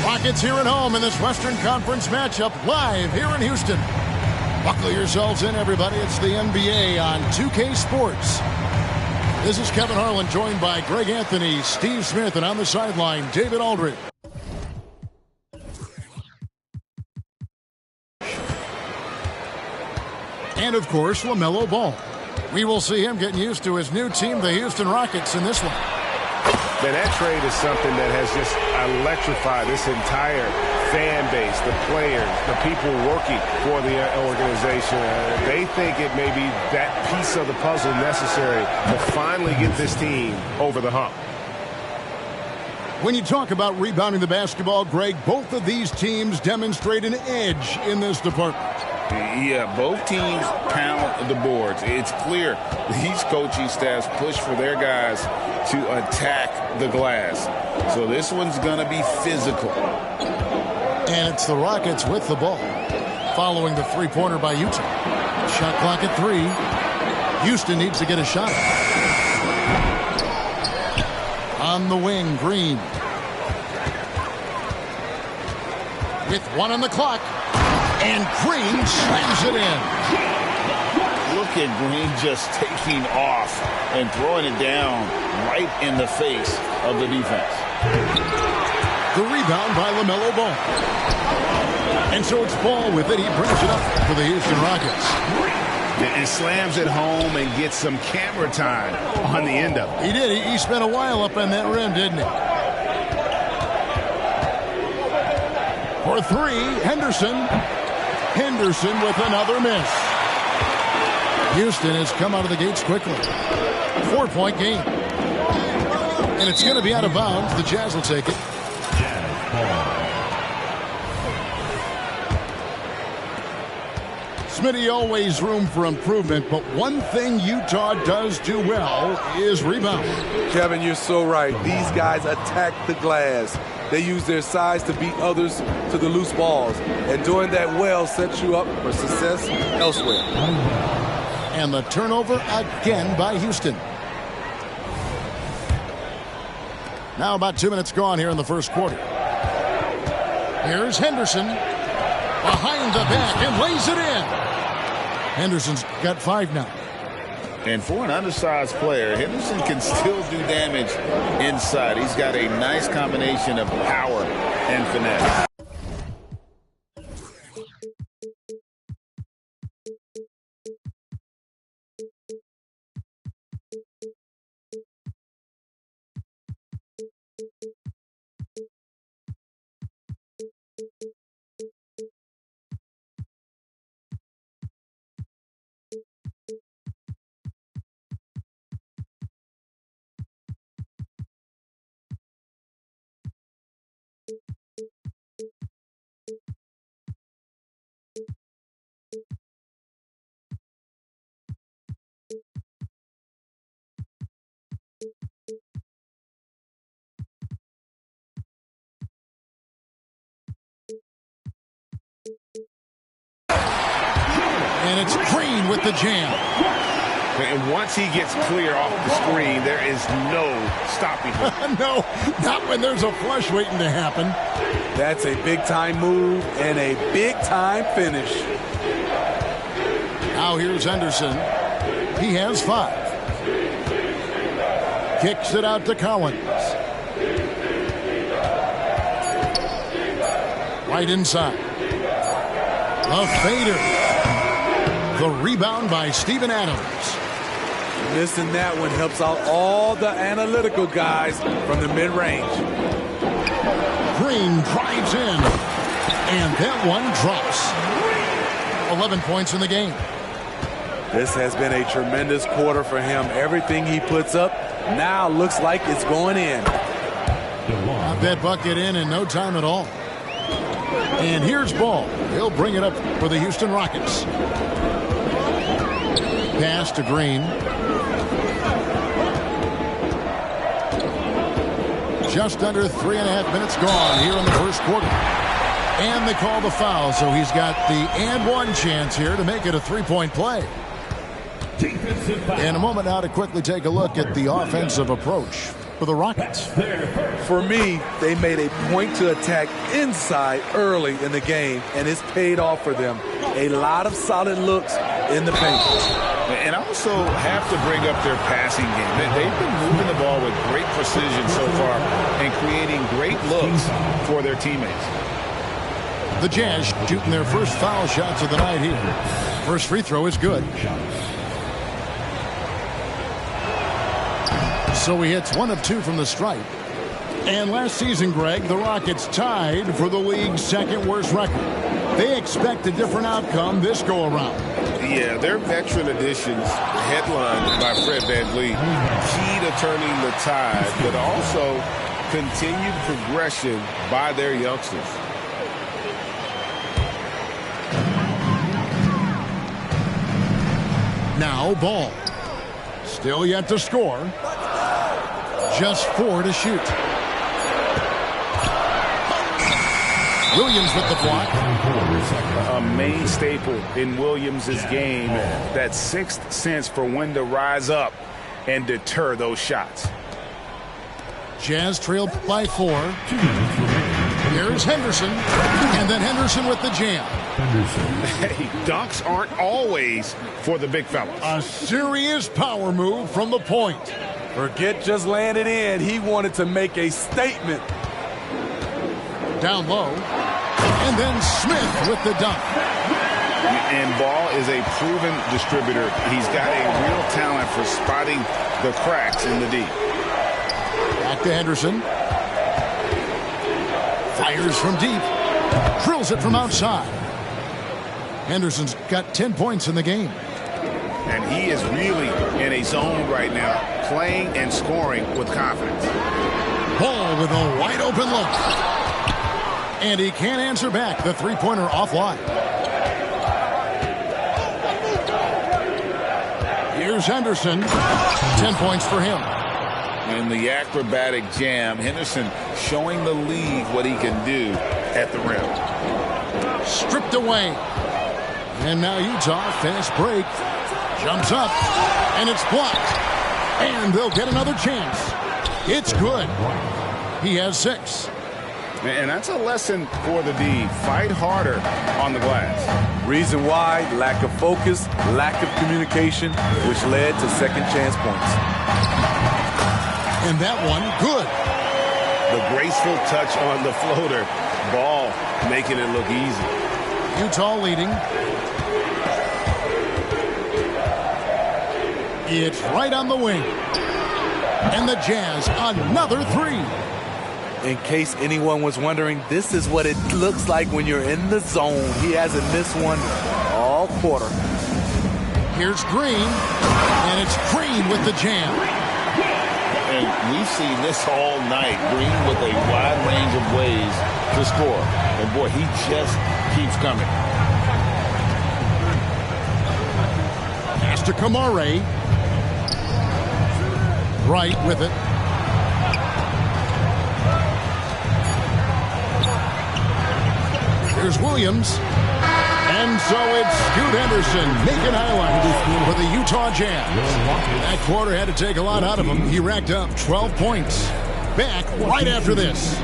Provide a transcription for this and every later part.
Rockets here at home in this Western Conference matchup, live here in Houston. Buckle yourselves in, everybody. It's the NBA on 2K Sports. This is Kevin Harlan, joined by Greg Anthony, Steve Smith, and on the sideline, David Aldridge. And, of course, LaMelo Ball. We will see him getting used to his new team, the Houston Rockets, in this one. Man, that trade is something that has just electrified this entire fan base, the players, the people working for the organization. They think it may be that piece of the puzzle necessary to finally get this team over the hump. When you talk about rebounding the basketball, Greg, both of these teams demonstrate an edge in this department. Yeah, both teams pound the boards. It's clear these coaching staffs push for their guys to attack the glass. So this one's going to be physical. And it's the Rockets with the ball, following the three-pointer by Utah. Shot clock at 3. Houston needs to get a shot. On the wing, Green. With 1 on the clock. And Green slams it in. Look at Green just taking off and throwing it down right in the face of the defense. The rebound by LaMelo Ball. And so it's Ball with it. He brings it up for the Houston Rockets. And slams it home and gets some camera time on the end of it. He did. He spent a while up on that rim, didn't he? For 3, Henderson. Henderson with another miss. Houston has come out of the gates quickly. 4-point game. And it's going to be out of bounds. The Jazz will take it. Smitty, always room for improvement, but one thing Utah does do well is rebound. Kevin, you're so right. These guys attack the glass. They use their size to beat others to the loose balls. And doing that well sets you up for success elsewhere. And the turnover again by Houston. Now about 2 minutes gone here in the first quarter. Here's Henderson. Behind the back and lays it in. Henderson's got 5 now. And for an undersized player, Henderson can still do damage inside. He's got a nice combination of power and finesse. And it's Green with the jam. And once he gets clear off the screen, there is no stopping him. No, not when there's a flush waiting to happen. That's a big-time move and a big-time finish. Now here's Henderson. He has 5. Kicks it out to Collins. Right inside. A fader. The rebound by Steven Adams. Missing that one helps out all the analytical guys from the mid-range. Green drives in. And that one drops. 11 points in the game. This has been a tremendous quarter for him. Everything he puts up now looks like it's going in. Got that bucket in no time at all. And here's Ball. He'll bring it up for the Houston Rockets. Pass to Green. Just under 3.5 minutes gone here in the first quarter. And they call the foul, so he's got the and one chance here to make it a three-point play. In a moment now to quickly take a look at the offensive approach for the Rockets. For me, they made a point to attack inside early in the game, and it's paid off for them. A lot of solid looks in the paint. And I also have to bring up their passing game. They've been moving the ball with great precision so far and creating great looks for their teammates. The Jazz shooting their first foul shots of the night here. First free throw is good. So he hits 1 of 2 from the stripe. And last season, Greg, the Rockets tied for the league's second worst record. They expect a different outcome this go-around. Yeah, their veteran additions, headlined by Fred VanVleet, key to turning the tide, but also continued progression by their youngsters. Now Ball. Still yet to score. Just 4 to shoot. Williams with the block. A main staple in Williams' game, that sixth sense for when to rise up and deter those shots. Jazz trailed by 4. Here's Henderson. And then Henderson with the jam. Hey, dunks aren't always for the big fellas. A serious power move from the point. Forget just laying it in. He wanted to make a statement. Down low. And then Smith with the dunk. And Ball is a proven distributor. He's got a real talent for spotting the cracks in the D. Back to Henderson. Fires from deep. Drills it from outside. Henderson's got 10 points in the game. And he is really in a zone right now, playing and scoring with confidence. Ball with a wide open look. And he can't answer back. The three-pointer offline. Here's Henderson. 10 points for him. In the acrobatic jam, Henderson showing the league what he can do at the rim. Stripped away. And now Utah, fast break. Jumps up. And it's blocked. And they'll get another chance. It's good. He has 6. And that's a lesson for the D. Fight harder on the glass. Reason why, lack of focus, lack of communication, which led to second chance points. And that one, good. The graceful touch on the floater. Ball making it look easy. Utah leading. It's right on the wing. And the Jazz, another 3. In case anyone was wondering, this is what it looks like when you're in the zone. He hasn't missed one all quarter. Here's Green. And it's Green with the jam. And we've seen this all night. Green with a wide range of ways to score. And boy, he just keeps coming. Pass to Kamare. Right with it. Here's Williams. And so it's Scoot Henderson making highlights for the Utah Jazz. That quarter had to take a lot out of him. He racked up 12 points. Back right after this.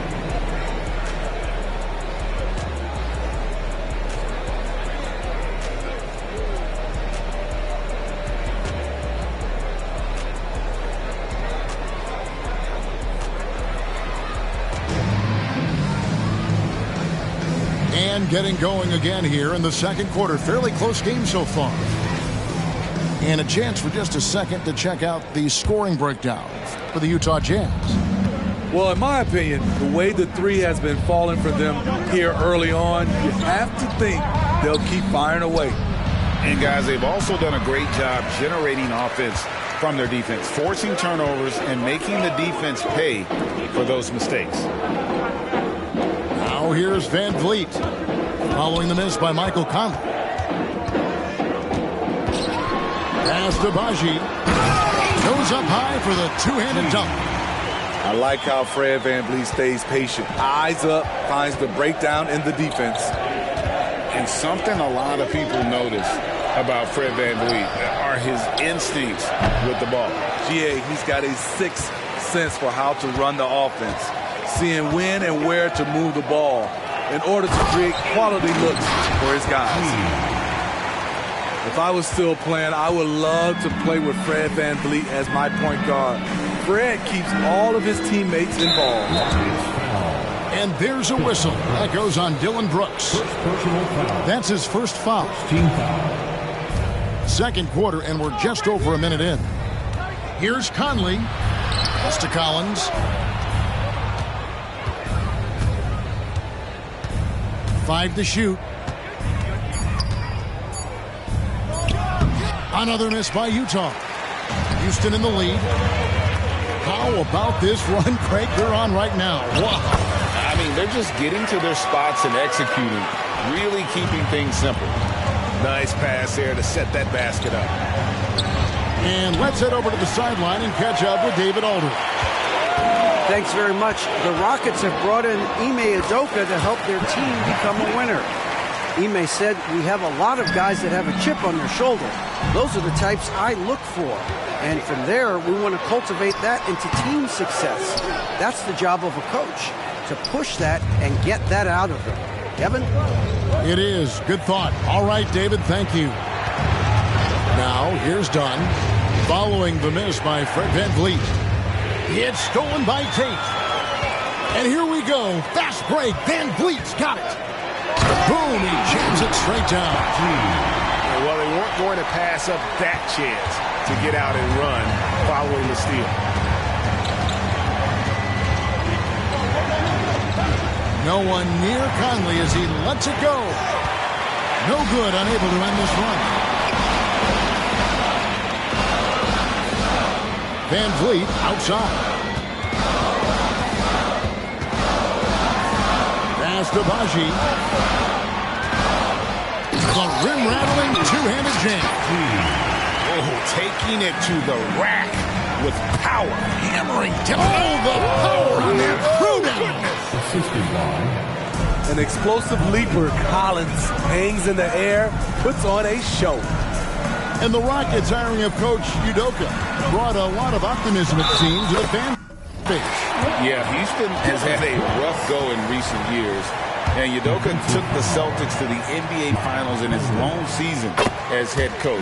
And getting going again here in the second quarter. Fairly close game so far. And a chance for just a second to check out the scoring breakdown for the Utah Jazz. Well, in my opinion, the way the 3 has been falling for them here early on, you have to think they'll keep firing away. And guys, they've also done a great job generating offense from their defense, forcing turnovers and making the defense pay for those mistakes. Now Now here's Van Vliet. Following the miss by Michael Conley. Pass to Baji. Goes up high for the two-handed dunk. I like how Fred VanVleet stays patient. Eyes up, finds the breakdown in the defense. And something a lot of people notice about Fred VanVleet are his instincts with the ball. GA, he's got a sixth sense for how to run the offense, seeing when and where to move the ball in order to create quality looks for his guys. If I was still playing, I would love to play with Fred VanVleet as my point guard. Fred keeps all of his teammates involved. And there's a whistle. That goes on Dillon Brooks. That's his first foul. Second quarter, and we're just over a minute in. Here's Conley. Pass to Collins. Five to shoot. Another miss by Utah. Houston in the lead. How about this run, Craig, they're on right now? Wow. I mean, they're just getting to their spots and executing, really keeping things simple. Nice pass there to set that basket up. And let's head over to the sideline and catch up with David Aldridge. Thanks very much. The Rockets have brought in Ime Udoka to help their team become a winner. Ime said, "We have a lot of guys that have a chip on their shoulder. Those are the types I look for. And from there, we want to cultivate that into team success. That's the job of a coach, to push that and get that out of them." Kevin? It is. Good thought. All right, David, thank you. Now, here's Dunn. Following the miss by Fred VanVleet. It's stolen by Tate. And here we go. Fast break. VanVleet's got it. Boom, he jams it straight down. Well, they weren't going to pass up that chance to get out and run following the steal. No one near Conley as he lets it go. No good, unable to end this run. VanVleet outside. Pass to Baji. The rim-rattling two-handed jam. Oh, taking it to the rack with power. Hammering down. Oh, the power on that throwdown. An explosive leaper, Collins hangs in the air, puts on a show. And the Rockets hiring of Coach Udoka brought a lot of optimism, it seems, to the fan base. Yeah, Houston has had a rough go in recent years. And Udoka took the Celtics to the NBA Finals in his lone season as head coach.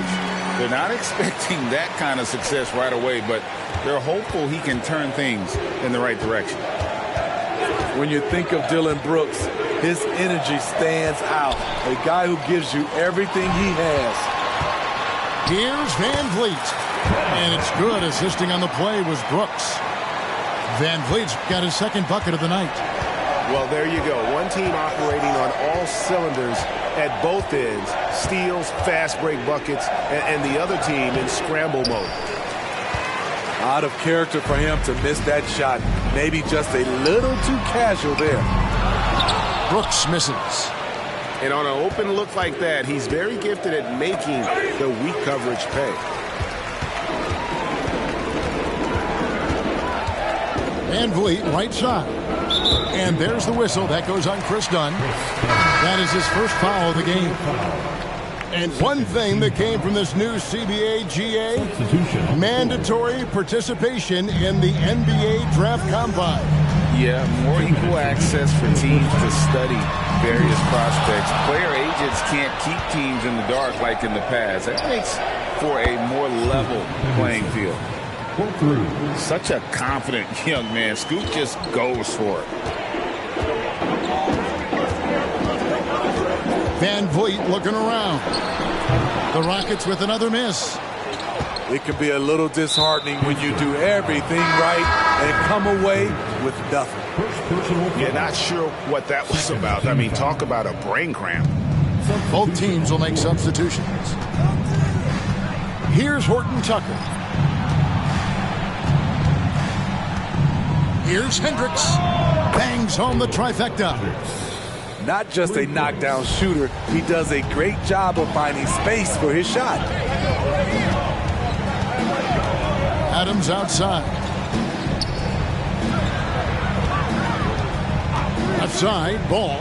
They're not expecting that kind of success right away, but they're hopeful he can turn things in the right direction. When you think of Dillon Brooks, his energy stands out. A guy who gives you everything he has. Here's VanVleet. And it's good. Assisting on the play was Brooks. VanVleet's got his second bucket of the night. Well, there you go. One team operating on all cylinders at both ends. Steals, fast break buckets, and the other team in scramble mode. Out of character for him to miss that shot. Maybe just a little too casual there. Brooks misses. And on an open look like that, he's very gifted at making the weak coverage pay. VanVleet, right side. And there's the whistle. That goes on Chris Dunn. That is his first foul of the game. And one thing that came from this new CBA GA, mandatory participation in the NBA Draft Combine. Yeah, more equal access for teams to study various prospects. Player agents can't keep teams in the dark like in the past. That makes for a more level playing field. Such a confident young man. Scoot just goes for it. VanVleet looking around. The Rockets with another miss. It can be a little disheartening when you do everything right and come away with nothing. Yeah, not sure what that was about. I mean, talk about a brain cramp. Both teams will make substitutions. Here's Horton Tucker. Here's Hendricks. Bangs home the trifecta. Not just a knockdown shooter, he does a great job of finding space for his shot. Adams outside. Left side, Ball.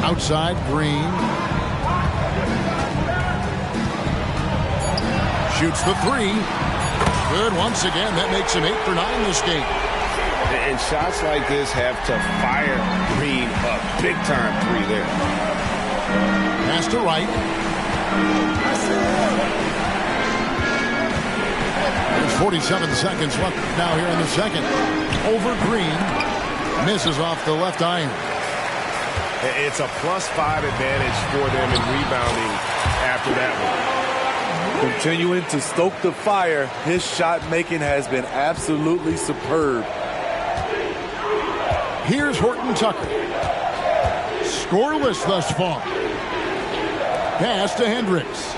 Outside, Green. Shoots the three. Good once again. That makes him 8 for 9 this game. And shots like this have to fire Green a big-time three there. Pass to Wright. There's 47 seconds left now here in the second. Over Green. Misses off the left iron. It's a +5 advantage for them in rebounding after that one. Continuing to stoke the fire, his shot making has been absolutely superb. Here's Horton Tucker. Scoreless thus far. Pass to Hendricks.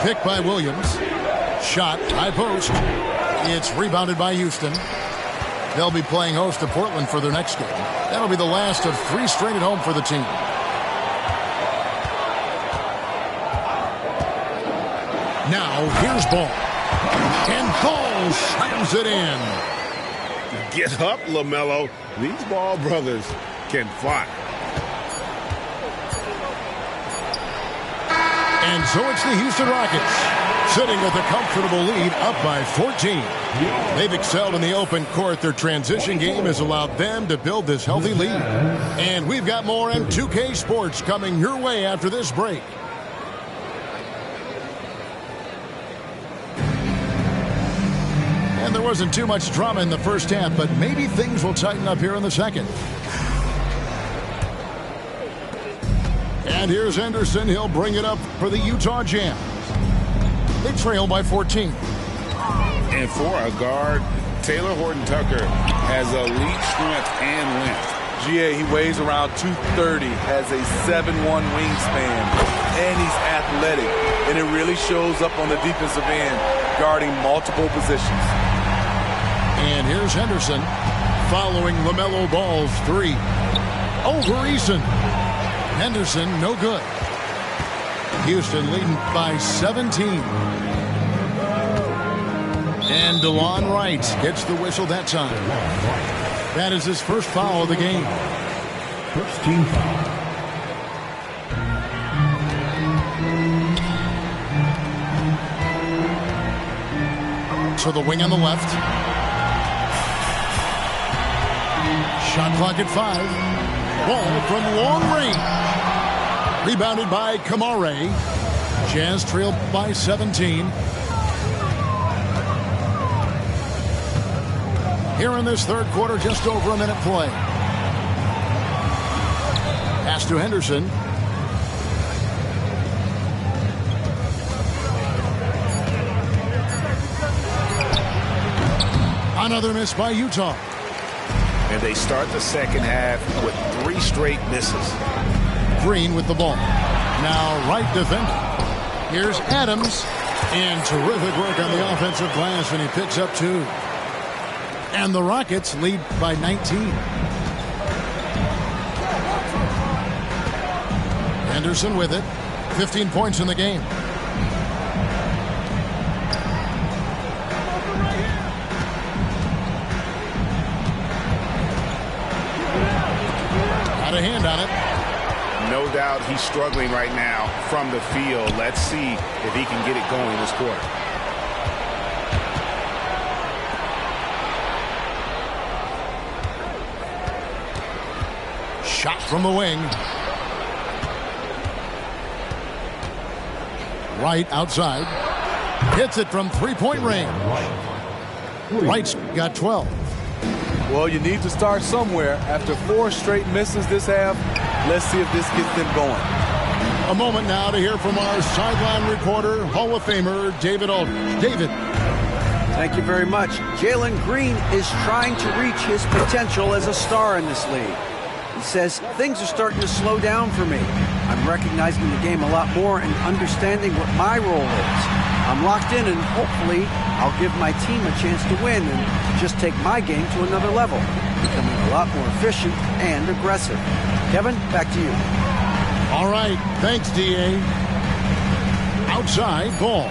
Pick by Williams. Shot, high post. It's rebounded by Houston. They'll be playing host to Portland for their next game. That'll be the last of 3 straight at home for the team. Now, here's Ball. And Ball slams it in. Get up, LaMelo. These Ball brothers can fly. And so it's the Houston Rockets, sitting with a comfortable lead, up by 14. They've excelled in the open court. Their transition game has allowed them to build this healthy lead. And we've got more in 2K Sports coming your way after this break. And there wasn't too much drama in the first half, but maybe things will tighten up here in the second. And here's Henderson. He'll bring it up for the Utah Jazz. They trail by 14. And for a guard, Taylor Horton Tucker has elite strength and length. GA, he weighs around 230, has a 7'1" wingspan, and he's athletic. And it really shows up on the defensive end, guarding multiple positions. And here's Henderson following LaMelo Ball's three. Over Eason. Henderson, no good. Houston leading by 17. And DeLon Wright gets the whistle that time. That is his first foul of the game. First team foul. To the wing on the left. Shot clock at 5. Ball from long range. Rebounded by Kamare. Jazz trailed by 17. Here in this third quarter, just over a minute play. Pass to Henderson. Another miss by Utah. And they start the second half with 3 straight misses. Green with the ball. Now Wright defending. Here's Adams. And terrific work on the offensive glass, and he picks up 2. And the Rockets lead by 19. Henderson with it. 15 points in the game. Got a hand on it. No doubt he's struggling right now from the field. Let's see if he can get it going this quarter. Shot from the wing. Wright outside. Hits it from three-point range. Wright's got 12. Well, you need to start somewhere. After 4 straight misses this half, let's see if this gets them going. A moment now to hear from our sideline reporter, Hall of Famer David Aldridge. David. Thank you very much. Jalen Green is trying to reach his potential as a star in this league. He says, things are starting to slow down for me. I'm recognizing the game a lot more and understanding what my role is. I'm locked in, and hopefully I'll give my team a chance to win and just take my game to another level. becoming a lot more efficient and aggressive. Kevin, back to you. All right, thanks, D.A. Outside ball.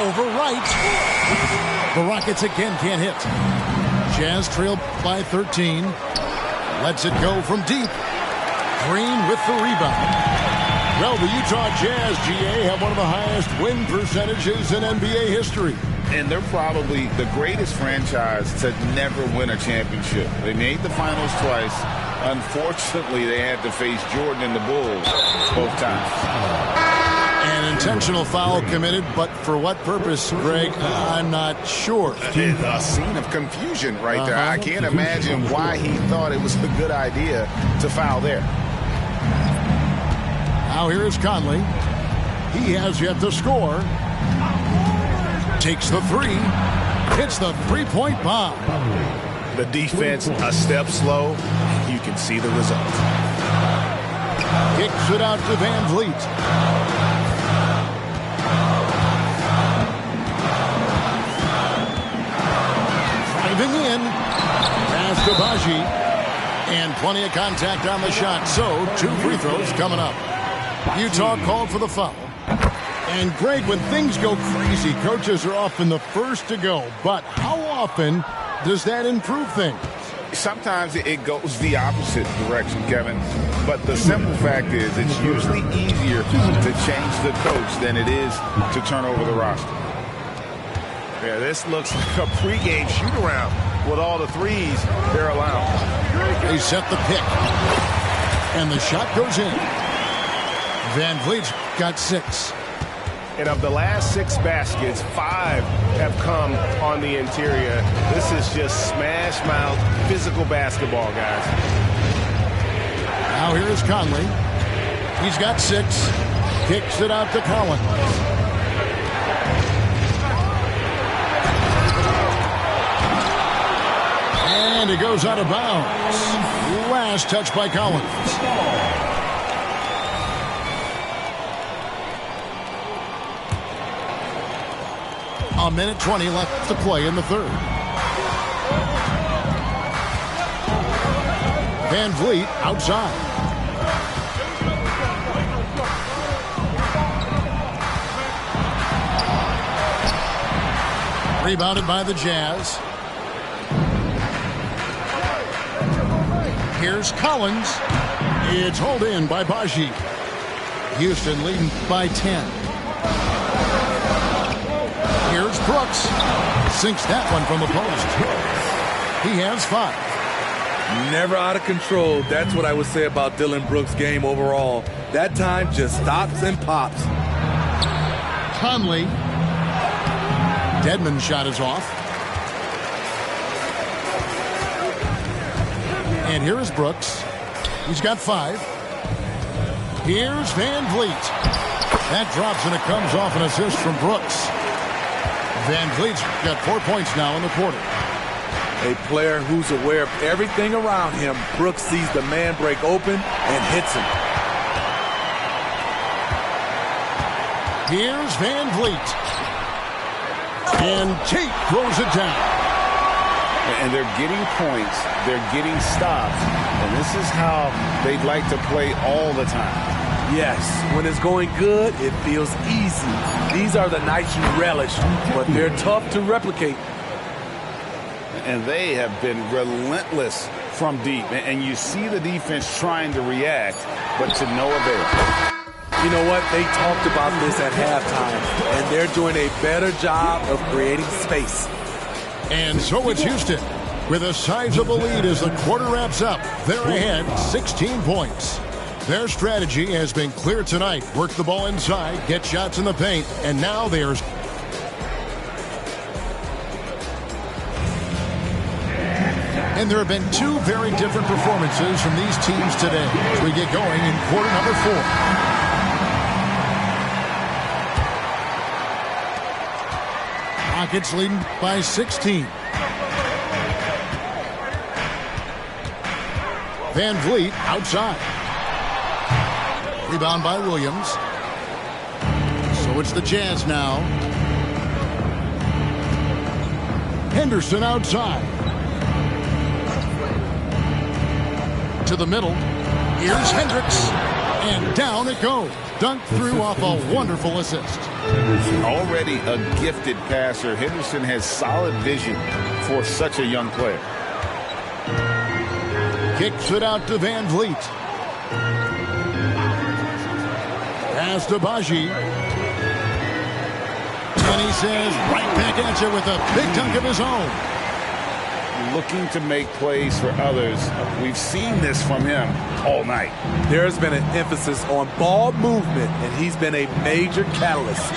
Over right. The Rockets again can't hit. Jazz trail by 13. Lets it go from deep. Green with the rebound. Well, the Utah Jazz, GA, have one of the highest win percentages in NBA history. And they're probably the greatest franchise to never win a championship. They made the finals twice. Unfortunately, they had to face Jordan and the Bulls both times. An intentional foul committed, but for what purpose, Greg? I'm not sure. A scene of confusion right there. I can't imagine why he thought it was a good idea to foul there. Now here's Conley. He has yet to score. Takes the three. Hits the three-point bomb. The defense a step slow. You can see the result. Kicks it out to Van Vliet. Driving in. Pass to Baji. And plenty of contact on the shot. So, 2 free throws coming up. Utah called for the foul. And Greg, when things go crazy, coaches are often the first to go. But how often does that improve things? Sometimes it goes the opposite direction, Kevin. But the simple fact is it's usually easier to change the coach than it is to turn over the roster. Yeah, this looks like a pregame shoot-around with all the threes they're allowed. They set the pick. And the shot goes in. Van Vliet's got 6. And of the last 6 baskets, 5 have come on the interior. This is just smash-mouth physical basketball, guys. Now here's Conley. He's got 6. Kicks it out to Collins. And it goes out of bounds. Last touch by Collins. A minute 20 left to play in the third. Van Vliet outside. Rebounded by the Jazz. Here's Collins. It's hauled in by Baji. Houston leading by 10. Here's Brooks. Sinks that one from the post. He has 5. Never out of control. That's what I would say about Dillon Brooks' game overall. That time just stops and pops. Conley. Dedmon's shot is off. And here is Brooks. He's got 5. Here's Van Vliet. That drops and it comes off an assist from Brooks. Van Vliet's got 4 points now in the quarter. A player who's aware of everything around him. Brooks sees the man break open and hits him. Here's Van Vliet. And Tate throws it down. And they're getting points. They're getting stops. And this is how they'd like to play all the time. Yes, when it's going good, it feels easy. These are the nights you relish, but they're tough to replicate. And they have been relentless from deep. And you see the defense trying to react, but to no avail. You know what? They talked about this at halftime, and they're doing a better job of creating space. And so it's Houston with a sizable lead as the quarter wraps up. They're ahead 16 points. Their strategy has been clear tonight. Work the ball inside, get shots in the paint, and now there's... And there have been 2 very different performances from these teams today as we get going in quarter number 4. Rockets leading by 16. Van Vliet outside. Rebound by Williams. So it's the Jazz now. Henderson outside. To the middle. Here's Hendricks. And down it goes. Dunked through off a wonderful assist. Already a gifted passer, Henderson has solid vision for such a young player. Kicks it out to Van Vliet. Pass to Baji. And he says, right back at you with a big dunk of his own. Looking to make plays for others. We've seen this from him all night. There's been an emphasis on ball movement, and he's been a major catalyst.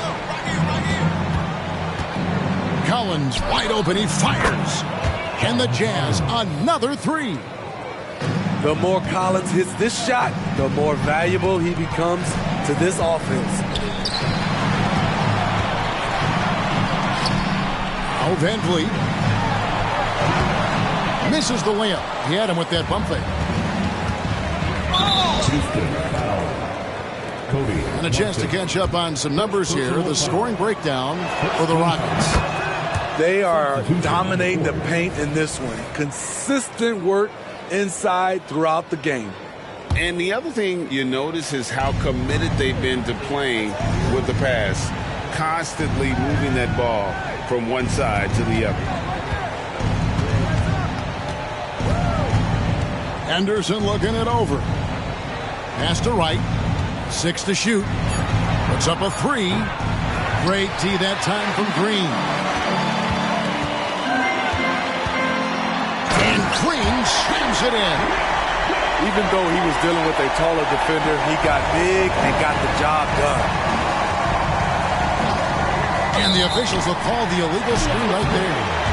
Collins wide open, he fires. And the Jazz, another three. The more Collins hits this shot, the more valuable he becomes to this offense. Now Van Vliet. Misses the layup. He had him with that bump fake. And a chance to catch up on some numbers here. The scoring breakdown for the Rockets. They are dominating the paint in this one. Consistent work inside throughout the game. And the other thing you notice is how committed they've been to playing with the pass. Constantly moving that ball from one side to the other. Henderson looking it over. Pass to Wright. 6 to shoot. Puts up a 3. Great tee that time from Green. And Green slams it in. Even though he was dealing with a taller defender, he got big and got the job done. And the officials will call the illegal screen right there.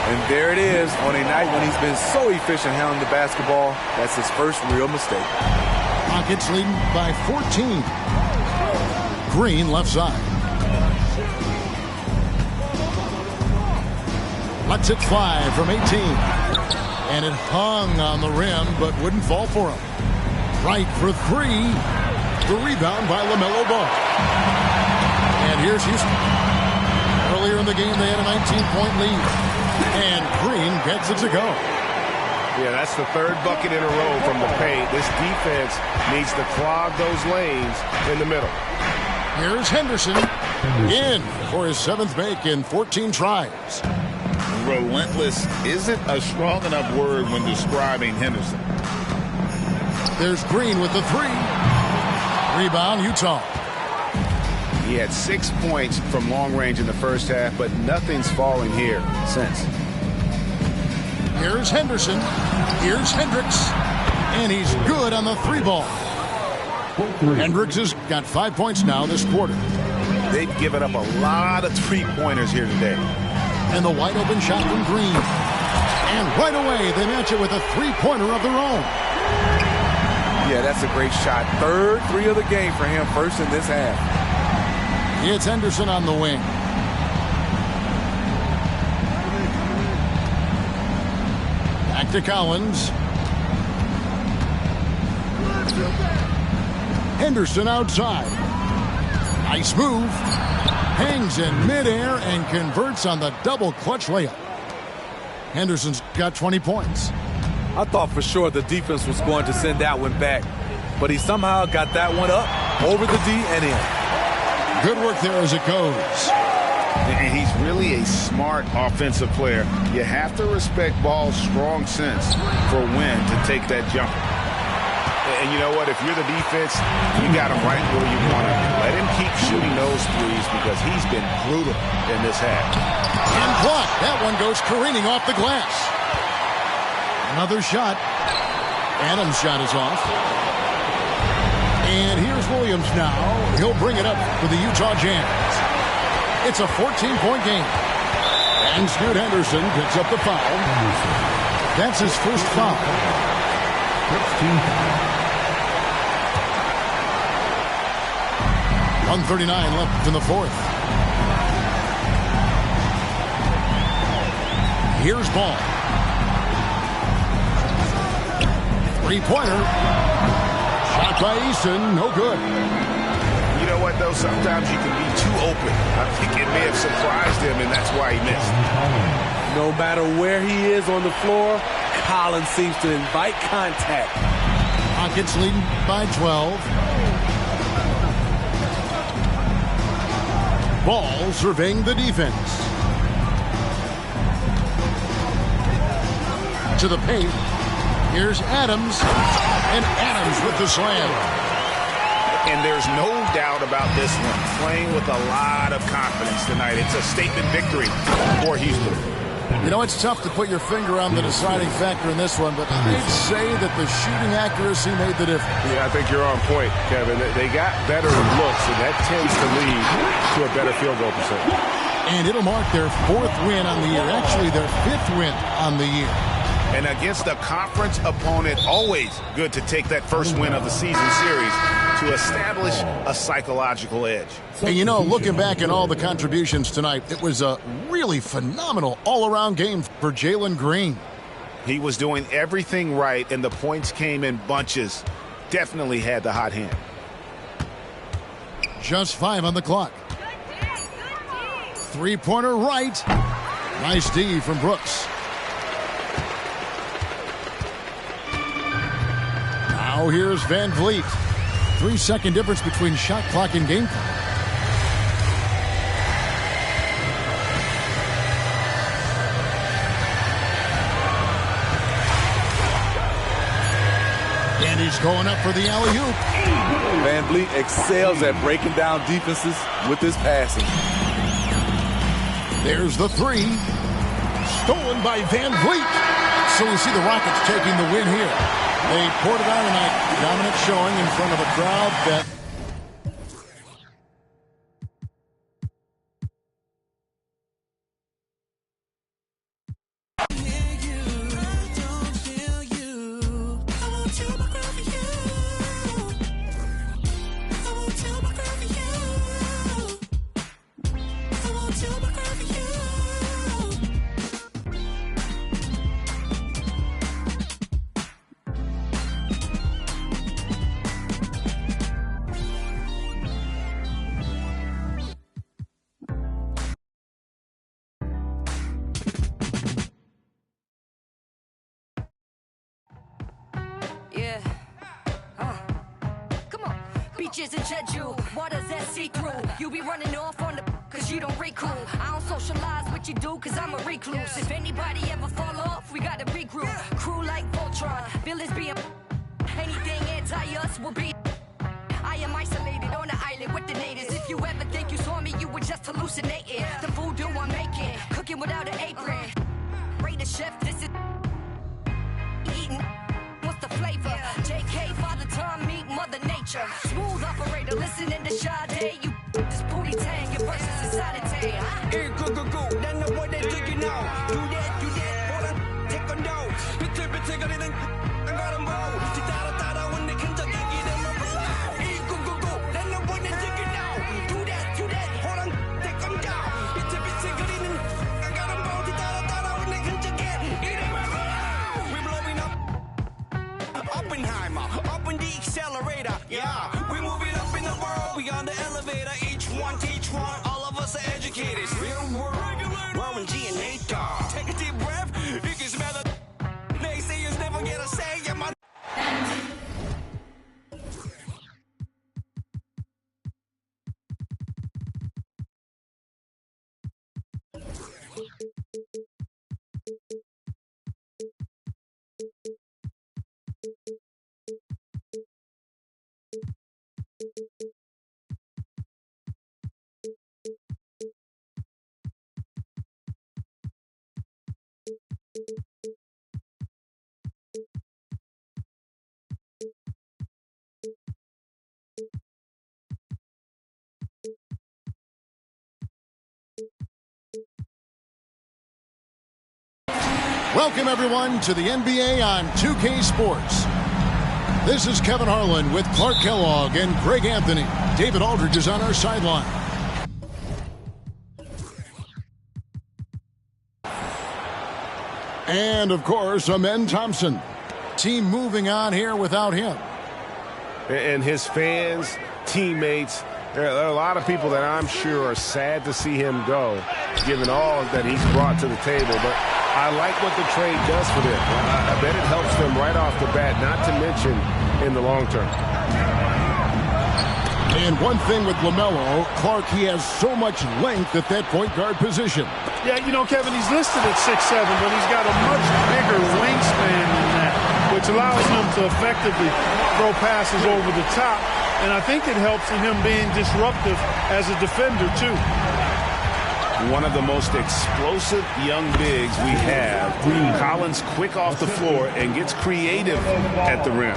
And there it is on a night when he's been so efficient handling the basketball. That's his first real mistake. Rockets leading by 14. Green left side. Lets it fly from 18. And it hung on the rim, but wouldn't fall for him. Right for 3. The rebound by LaMelo Ball. And here's Houston. Earlier in the game, they had a 19-point lead. And Green gets it to go. Yeah, that's the third bucket in a row from the paint. This defense needs to clog those lanes in the middle. Here's Henderson in for his 7th make in 14 tries. Relentless isn't a strong enough word when describing Henderson. There's Green with the 3. Rebound, Utah. He had 6 points from long range in the first half, but nothing's falling here since. Here's Henderson. Here's Hendricks. And he's good on the 3 ball. Hendricks has got 5 points now this quarter. They've given up a lot of 3-pointers here today. And the wide open shot from Green. And right away, they match it with a 3-pointer of their own. Yeah, that's a great shot. Third 3 of the game for him, first in this half. It's Henderson on the wing. Back to Collins. Henderson outside. Nice move. Hangs in midair and converts on the double clutch layup. Henderson's got 20 points. I thought for sure the defense was going to send that one back, but he somehow got that one up, over the D and in. Good work there as it goes. And he's really a smart offensive player. You have to respect Ball's strong sense for when to take that jumper. And you know what? If you're the defense, you got him right where you want him. Let him keep shooting those threes because he's been brutal in this half. And blocked. That one goes careening off the glass. Another shot. Adams' shot is off. And here's Williams now. He'll bring it up for the Utah Jazz. It's a 14-point game. And Scoot Henderson picks up the foul. That's his first foul. 1:39 left in the 4th. Here's Ball. 3-pointer. Shot by Easton, no good. You know what, though? Sometimes you can be too open. I think it may have surprised him, and that's why he missed. No matter where he is on the floor, Collins seems to invite contact. Rockets leading by 12. Ball surveying the defense. To the paint. Here's Adams. And Adams with the slam. And there's no doubt about this one. Playing with a lot of confidence tonight. It's a statement victory for Houston. You know, it's tough to put your finger on the deciding factor in this one, but I'd say that the shooting accuracy made the difference. Yeah, I think you're on point, Kevin. They got better looks, and that tends to lead to a better field goal percentage. And it'll mark their 4th win on the year. Actually, their 5th win on the year. And against a conference opponent, always good to take that first win of the season series to establish a psychological edge. And you know, looking back at all the contributions tonight, it was a really phenomenal all-around game for Jalen Green. He was doing everything right, and the points came in bunches. Definitely had the hot hand. Just 5 on the clock. Three-pointer right. Nice D from Brooks. Now here's Van Vliet. 3-second difference between shot clock and game clock. And he's going up for the alley-oop. Van Vliet excels at breaking down defenses with his passing. There's the three. Stolen by Van Vliet. So we see the Rockets taking the win here. They poured it on tonight. Dominant showing in front of a crowd that... Beaches in Jeju, waters that see through. You be running off on the cause you don't recruit. I don't socialize what you do cause I'm a recluse. If anybody ever fall off, we gotta regroup. Crew like Voltron, villains being anything anti-us will be. I am isolated on an island with the natives. If you ever think you saw me, you were just hallucinating. The voodoo I'm making, cooking without an apron. Rate the chef, this is eating. What's the flavor? JK, Father Time, meet Mother Nature. Smooth operator, listening to Sade. You this booty tang, your verses is sanitary. Hey, go, then the boy they dig you now. Do that, hold on, take a no. Bitter, got it in, I got them bow. Tara, when they can just get them up alive. Hey, go, then the boy they dig you now. Do that, hold on, take them down. Bitter, got it in, I got them bow. Tara, when they can just get them up alive. We blowing up. Oppenheimer, up in the accelerator, yeah. We moving up in the world, we on the elevator. Each one, all of us are educated. Real world, Warren G and Nate Dogg. Take a deep breath, you can smell the naysayers never get a say, yeah, my. Welcome, everyone, to the NBA on 2K Sports. This is Kevin Harlan with Clark Kellogg and Greg Anthony. David Aldridge is on our sideline. And, of course, Amen Thompson. Team moving on here without him. And his fans, teammates, There are a lot of people that I'm sure are sad to see him go, given all that he's brought to the table. But I like what the trade does for them. I bet it helps them right off the bat, not to mention in the long term. And one thing with LaMelo, Clark, he has so much length at that point guard position. Yeah, you know, Kevin, he's listed at 6'7", but he's got a much bigger wingspan than that, which allows him to effectively throw passes over the top. And I think it helps in him being disruptive as a defender, too. One of the most explosive young bigs we have. Collins quick off the floor and gets creative at the rim.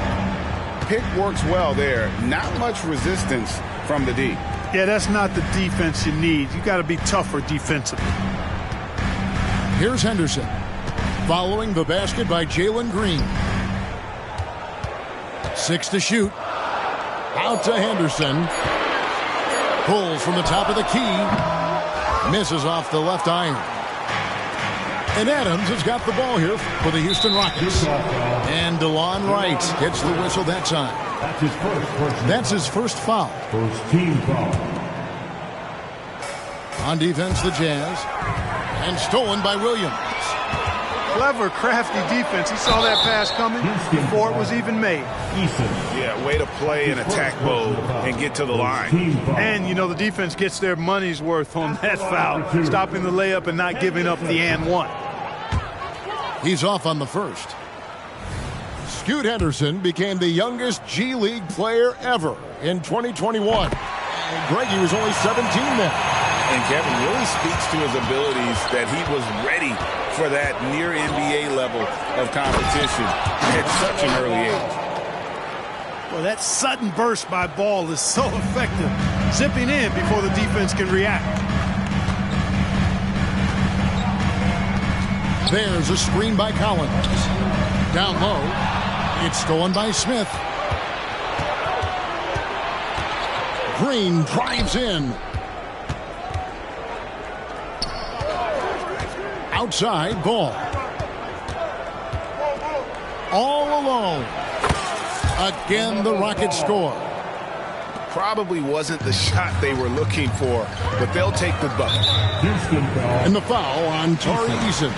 Pick works well there. Not much resistance from the D. Yeah, that's not the defense you need. You got to be tougher defensively. Here's Henderson. Following the basket by Jalen Green. 6 to shoot. Out to Henderson. Pulls from the top of the key. Misses off the left iron. And Adams has got the ball here for the Houston Rockets. And DeLon Wright gets the whistle that time. That's his first foul. First team foul. On defense, the Jazz. And stolen by Williams. Clever, crafty defense. He saw that pass coming before it was even made. Yeah, way to play in attack mode and get to the line. And, you know, the defense gets their money's worth on that foul, stopping the layup and not giving up the and one. He's off on the first. Scoot Henderson became the youngest G League player ever in 2021. Greggy was only 17 then. And Kevin really speaks to his abilities that he was ready for that near NBA level of competition at such an early age. Well, that sudden burst by Ball is so effective, zipping in before the defense can react. There's a screen by Collins. Down low, it's stolen by Smith. Green drives in. Outside, Ball. All alone. Again, the Rockets score. Probably wasn't the shot they were looking for, but they'll take the bucket. And the foul on Tari Eason.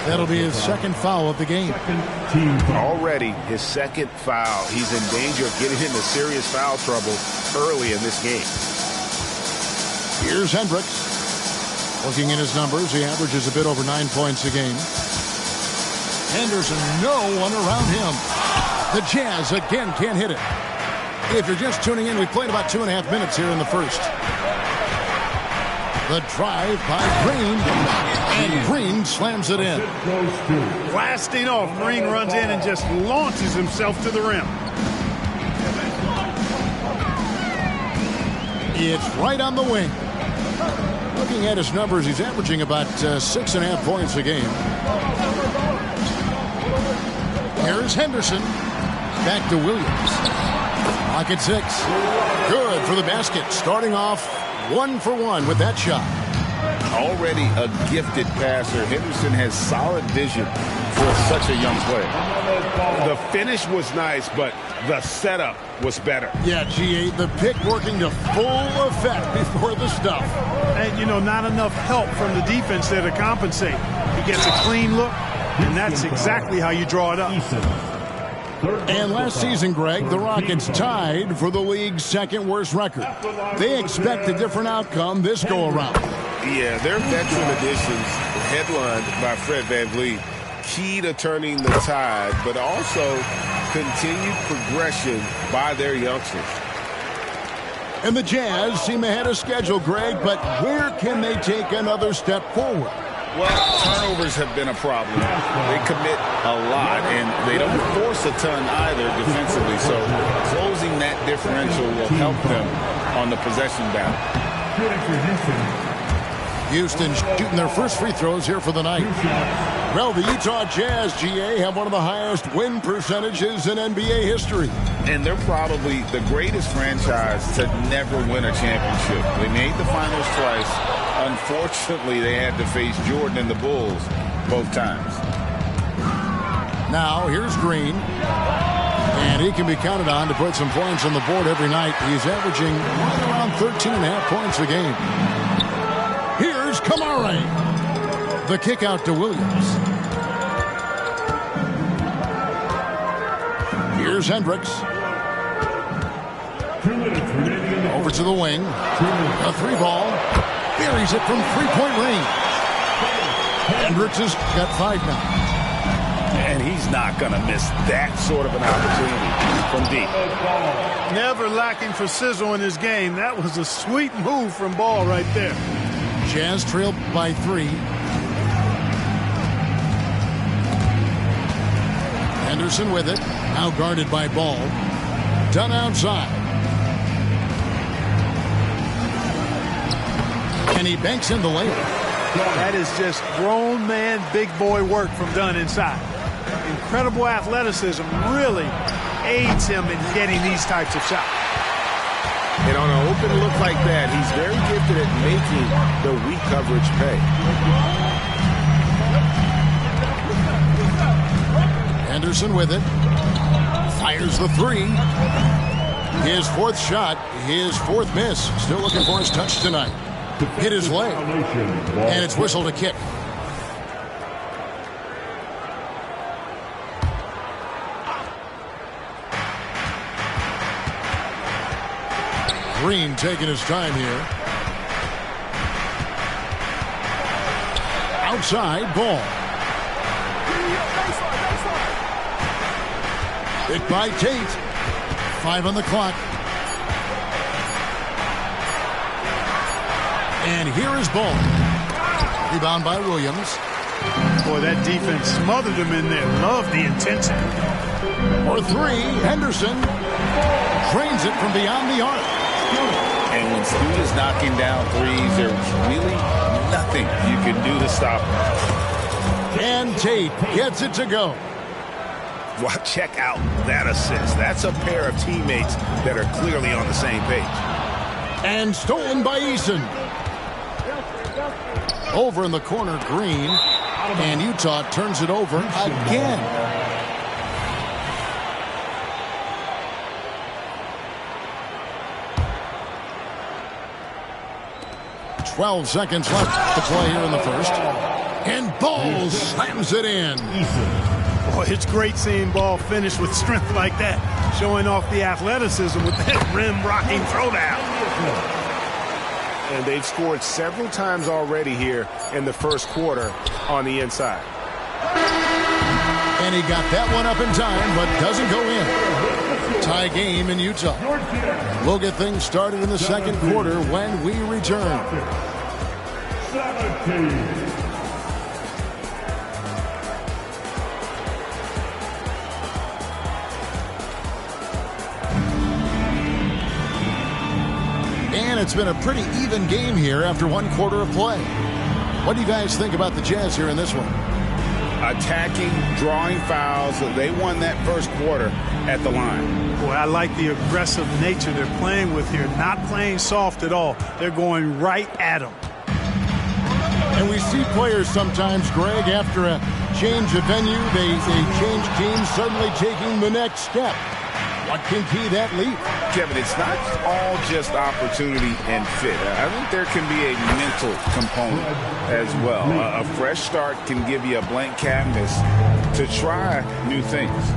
That'll be his second foul of the game. Already his second foul. He's in danger of getting into serious foul trouble early in this game. Here's Hendricks. Looking at his numbers, he averages a bit over 9 points a game. Henderson, no one around him. The Jazz again can't hit it. If you're just tuning in, we played about 2.5 minutes here in the first. The drive by Green, and Green slams it in. Blasting off, Green runs in and just launches himself to the rim. It's right on the wing. Looking at his numbers, he's averaging about 6.5 points a game. Here's Henderson. Back to Williams. Clock at 6. Good for the basket. Starting off 1 for 1 with that shot. Already a gifted passer. Henderson has solid vision for such a young player. The finish was nice, but the setup was better. Yeah, G8, the pick working to full effect before the stuff. And, you know, not enough help from the defense there to compensate. He gets a clean look, and that's exactly how you draw it up. And last season, Greg, the Rockets tied for the league's second worst record. They expect a different outcome this go-around. Yeah, their veteran additions, headlined by Fred VanVleet, key to turning the tide, but also continued progression by their youngsters. And the Jazz seem ahead of schedule, Greg, but where can they take another step forward? Well, turnovers have been a problem. They commit a lot, and they don't force a ton either defensively. So closing that differential will help them on the possession battle. Houston shooting their first free throws here for the night. Well, the Utah Jazz, GA, have one of the highest win percentages in NBA history. And they're probably the greatest franchise to never win a championship. They made the finals twice. Unfortunately, they had to face Jordan and the Bulls both times. Now, here's Green. And he can be counted on to put some points on the board every night. He's averaging right around 13.5 points a game. Here's Kamara. The kick out to Williams. Here's Hendricks. Over to the wing. A 3-ball. Buries it from 3-point range. Hendricks has got 5 now. And he's not going to miss that sort of an opportunity from deep. Never lacking for sizzle in his game. That was a sweet move from Ball right there. Jazz trailed by 3. Henderson with it. Now guarded by Ball. Done outside. And he banks in the layup. That is just grown man, big boy work from Dunn inside. Incredible athleticism really aids him in getting these types of shots. And on an open look like that, he's very gifted at making the weak coverage pay. Henderson with it. Fires the 3. His 4th shot, his 4th miss. Still looking for his touch tonight. Hit his leg. And it's whistled a kick. Green taking his time here. Outside Ball. Hit by Tate. 5 on the clock. And here is Ball. Rebound by Williams. Boy, that defense smothered him in there. Love the intensity. For 3, Henderson drains it from beyond the arc. And when Scoot is knocking down threes, there's really nothing you can do to stop him. And Tate gets it to go. Well, check out that assist. That's a pair of teammates that are clearly on the same page. And stolen by Eason. Over in the corner, Green. And Utah turns it over again. 12 seconds left to play here in the first. And Ball slams it in. Boy, it's great seeing Ball finish with strength like that. Showing off the athleticism with that rim-rocking throwdown. And they've scored several times already here in the first quarter on the inside. And he got that one up in time, but doesn't go in. Tie game in Utah. We'll get things started in the second quarter when we return. 17. And it's been a pretty even game here after one quarter of play. What do you guys think about the Jazz here in this one? Attacking, drawing fouls. They won that first quarter at the line. Boy, I like the aggressive nature they're playing with here. Not playing soft at all. They're going right at them. And we see players sometimes, Greg, after a change of venue, they change teams, suddenly taking the next step. What can key that leap? Kevin, it's not all just opportunity and fit. I think there can be a mental component as well. A fresh start can give you a blank canvas to try new things.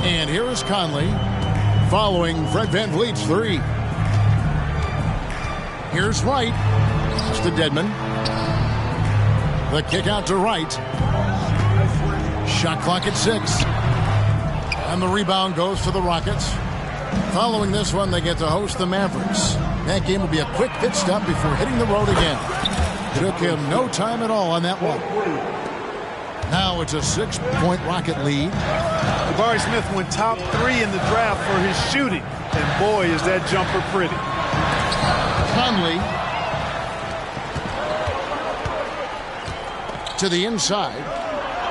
And here is Conley following Fred VanVleet's 3. Here's Wright. It's to Dedmon. The kick out to Wright. Shot clock at 6. And the rebound goes to the Rockets. Following this one, they get to host the Mavericks. That game will be a quick pit stop before hitting the road again. Took him no time at all on that one. Now it's a 6-point Rocket lead. Jabari Smith went top 3 in the draft for his shooting. And boy, is that jumper pretty. Conley to the inside.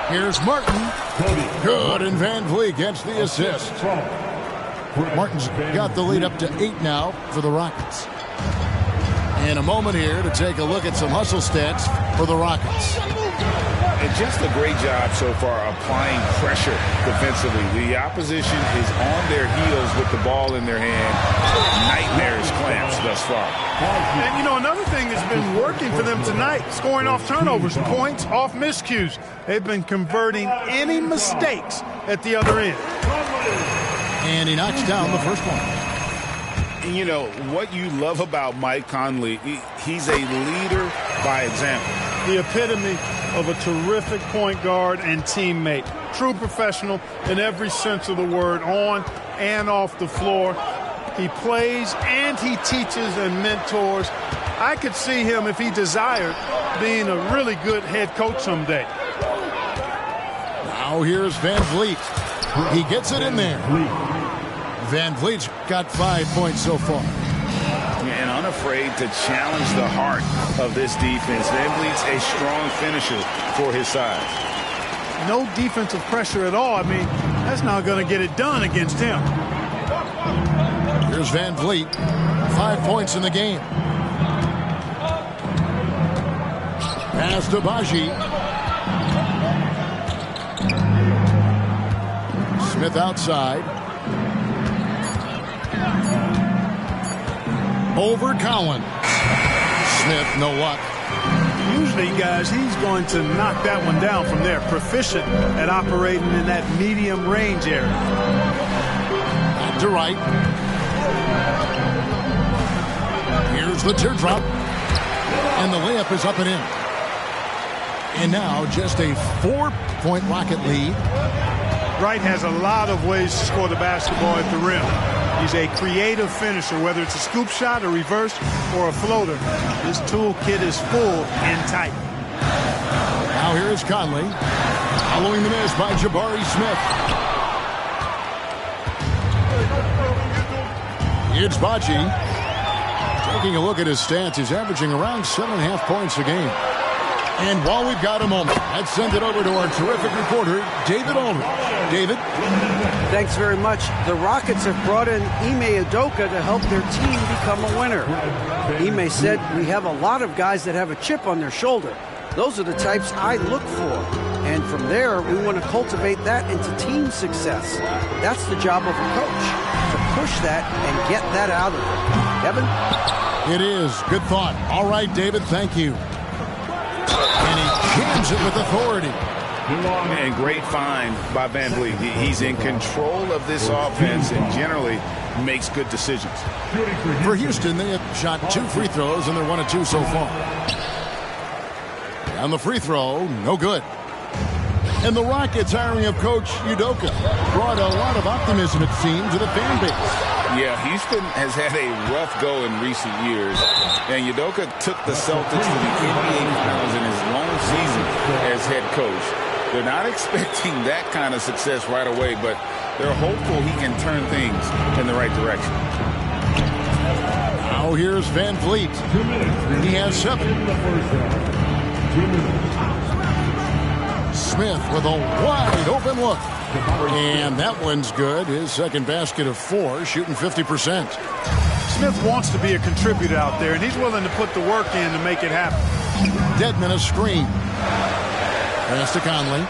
Here's Martin. Good, and VanVleet gets the assist. Martin's got the lead up to 8 now for the Rockets. In a moment here to take a look at some hustle stats for the Rockets. And And just a great job so far applying pressure defensively. The opposition is on their heels with the ball in their hand. Nightmares clamps thus far. And, you know, another thing that's been working for them tonight, scoring off turnovers, points off miscues. They've been converting any mistakes at the other end. And he knocks down the first one. And, you know, what you love about Mike Conley, he's a leader by example. The epitome of a terrific point guard and teammate. True professional in every sense of the word, on and off the floor. He plays and he teaches and mentors. I could see him, if he desired, being a really good head coach someday. Now here's Van Vliet. He gets it in there. Van Vliet's got 5 points so far. And unafraid to challenge the heart of this defense. Van Vliet's a strong finisher for his size. No defensive pressure at all. I mean, that's not going to get it done against him. Here's Van Vliet. 5 points in the game. Pass to Baji. Smith outside. Over Cowan. Smith, no luck. Usually, guys, he's going to knock that one down from there. Proficient at operating in that medium range area. Back to right. Here's the teardrop. And the layup is up and in. And now just a 4-point Rocket lead. Wright has a lot of ways to score the basketball at the rim. He's a creative finisher, whether it's a scoop shot, a reverse, or a floater. His toolkit is full and tight. Now here is Conley. Following the miss by Jabari Smith. It's Baji. Taking a look at his stats, he's averaging around 7.5 points a game. And while we've got a moment, let's send it over to our terrific reporter, David Aldridge. David? Thanks very much. The Rockets have brought in Ime Udoka to help their team become a winner. Ime said, "We have a lot of guys that have a chip on their shoulder. Those are the types I look for. And from there, we want to cultivate that into team success. That's the job of a coach, to push that and get that out of them." Kevin? It is. Good thought. All right, David, thank you. And he jams it with authority. And great find by Van Vliet. He's in control of this offense and generally makes good decisions. For Houston, they have shot 2 free throws, and they're 1 of 2 so far. And the free throw, no good. And the Rockets hiring of Coach Udoka brought a lot of optimism, it seems, to the fan base. Yeah, Houston has had a rough go in recent years, and Udoka took the Celtics to the NBA Finals in his long season as head coach. They're not expecting that kind of success right away, but they're hopeful he can turn things in the right direction. Now here's Van Vliet. He has 7. Smith with a wide open look. And that one's good. His second basket of 4, shooting 50%. Smith wants to be a contributor out there, and he's willing to put the work in to make it happen. Dedmon a screen. Pass to Conley.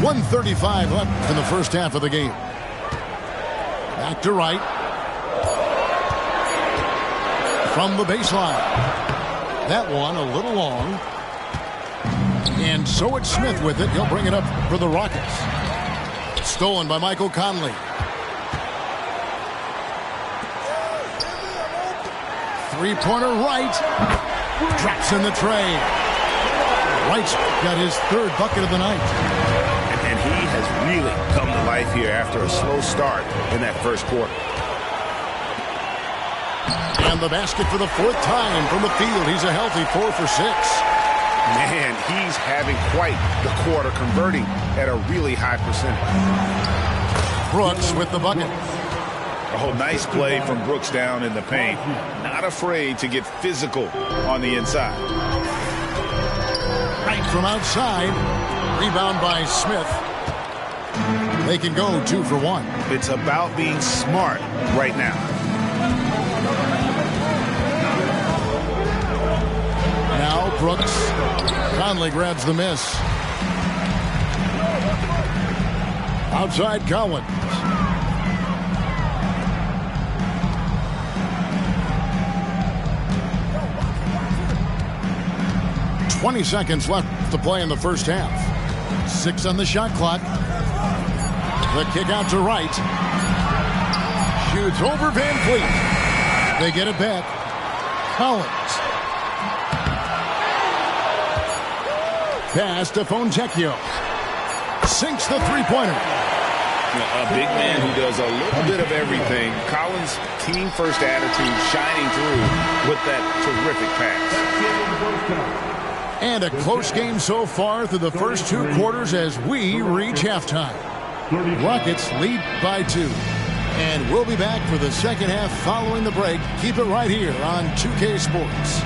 .135 left in the first half of the game. Back to Wright. From the baseline. That one a little long. And so it's Smith with it. He'll bring it up for the Rockets. Stolen by Michael Conley. Three-pointer Wright. Drops in the tray. Wright's got his 3rd bucket of the night. And he has really come to life here after a slow start in that first quarter. And the basket for the 4th time from the field. He's a healthy 4 for 6. Man, he's having quite the quarter, converting at a really high percentage. Brooks with the bucket. Oh, nice play from Brooks down in the paint. Not afraid to get physical on the inside. Right from outside. Rebound by Smith. They can go 2 for 1. It's about being smart right now. Brooks. Conley grabs the miss. Outside Collins. "20 seconds left to play in the first half. 6 on the shot clock. The kick out to Wright. Shoots over Van Fleet. They get it back. Collins. Pass to Fontecchio. Sinks the three-pointer. A big man who does a little bit of everything. Collins' team-first attitude shining through with that terrific pass. And a close game so far through the first 2 quarters as we reach halftime. Rockets lead by 2. And we'll be back for the second half following the break. Keep it right here on 2K Sports.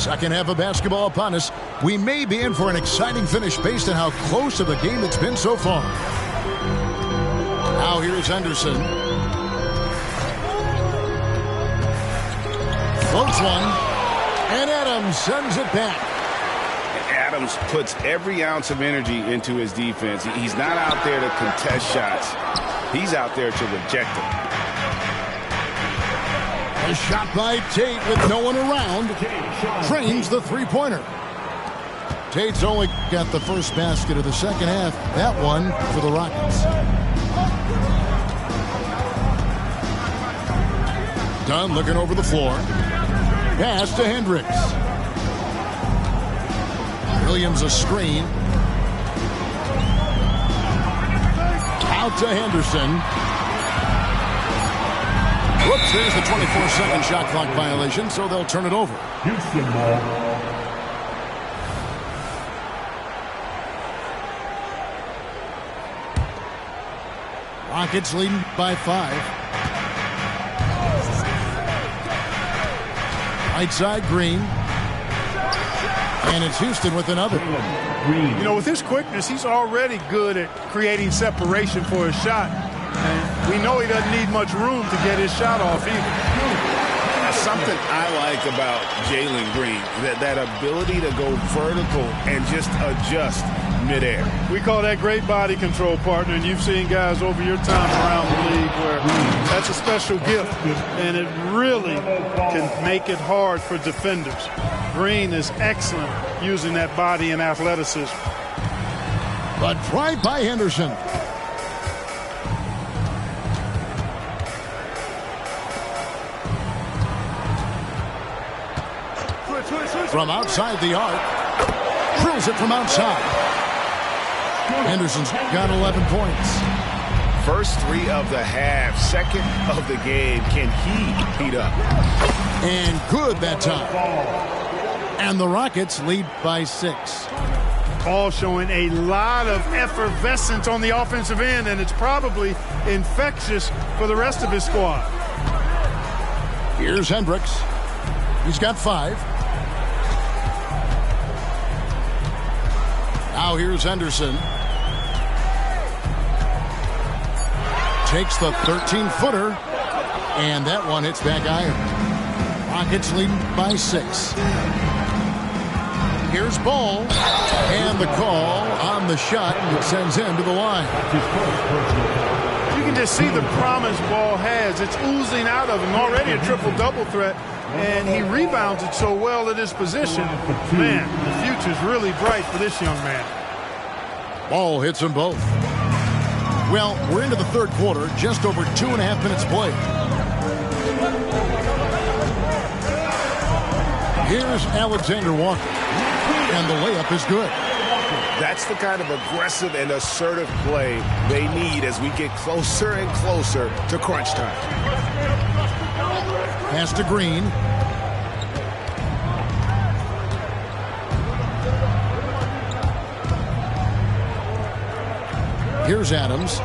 Second half of basketball upon us. We may be in for an exciting finish based on how close of a game it's been so far. Now here's Henderson. Floats one. And Adams sends it back. Adams puts every ounce of energy into his defense. He's not out there to contest shots. He's out there to reject them. A shot by Tate with no one around. Trains the three-pointer. Tate's only got the first basket of the second half. That one for the Rockets. Dunn looking over the floor. Pass to Hendricks. Williams a screen. Out to Henderson. Whoops, there's the 24-second shot clock violation, so they'll turn it over. Houston ball. Rockets leading by 5. Right side, Green. And it's Houston with another. You know, with his quickness, he's already good at creating separation for his shot. And we know he doesn't need much room to get his shot off either. That's something I like about Jalen Green, that ability to go vertical and just adjust midair. We call that great body control, partner, and you've seen guys over your time around the league where that's a special gift, and it really can make it hard for defenders. Green is excellent using that body and athleticism. But right by Henderson. From outside the arc. Drills it from outside. Henderson's got 11 points. First 3 of the half, second of the game. Can he heat up? And good that time. And the Rockets lead by 6. All showing a lot of effervescence on the offensive end, and it's probably infectious for the rest of his squad. Here's Hendricks. He's got 5. Now here's Henderson. Takes the 13-footer. And that one hits back iron. Rockets leading by 6. Here's Ball. And the call on the shot that sends him to the line. You can just see the promise Ball has. It's oozing out of him. Already a triple-double threat. And he rebounds it so well at his position. Man, the future's really bright for this young man. Ball hits them both. Well, we're into the third quarter, just over 2.5 minutes played. Here's Alexander Walker. And the layup is good. That's the kind of aggressive and assertive play they need as we get closer and closer to crunch time. Pass to Green. Here's Adams.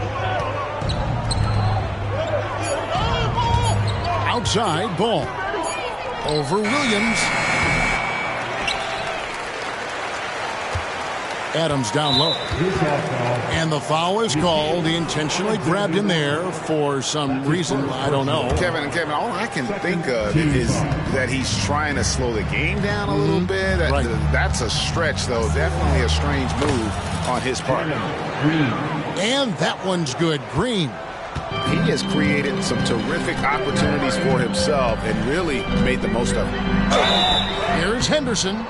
Outside, Ball. Over Williams. Adams down low. And the foul is called. He intentionally grabbed him there for some reason. I don't know. Kevin, all I can think of is that he's trying to slow the game down a little bit. Right. That's a stretch, though. Definitely a strange move on his part. And that one's good. Green. He has created some terrific opportunities for himself and really made the most of it. Here's Henderson.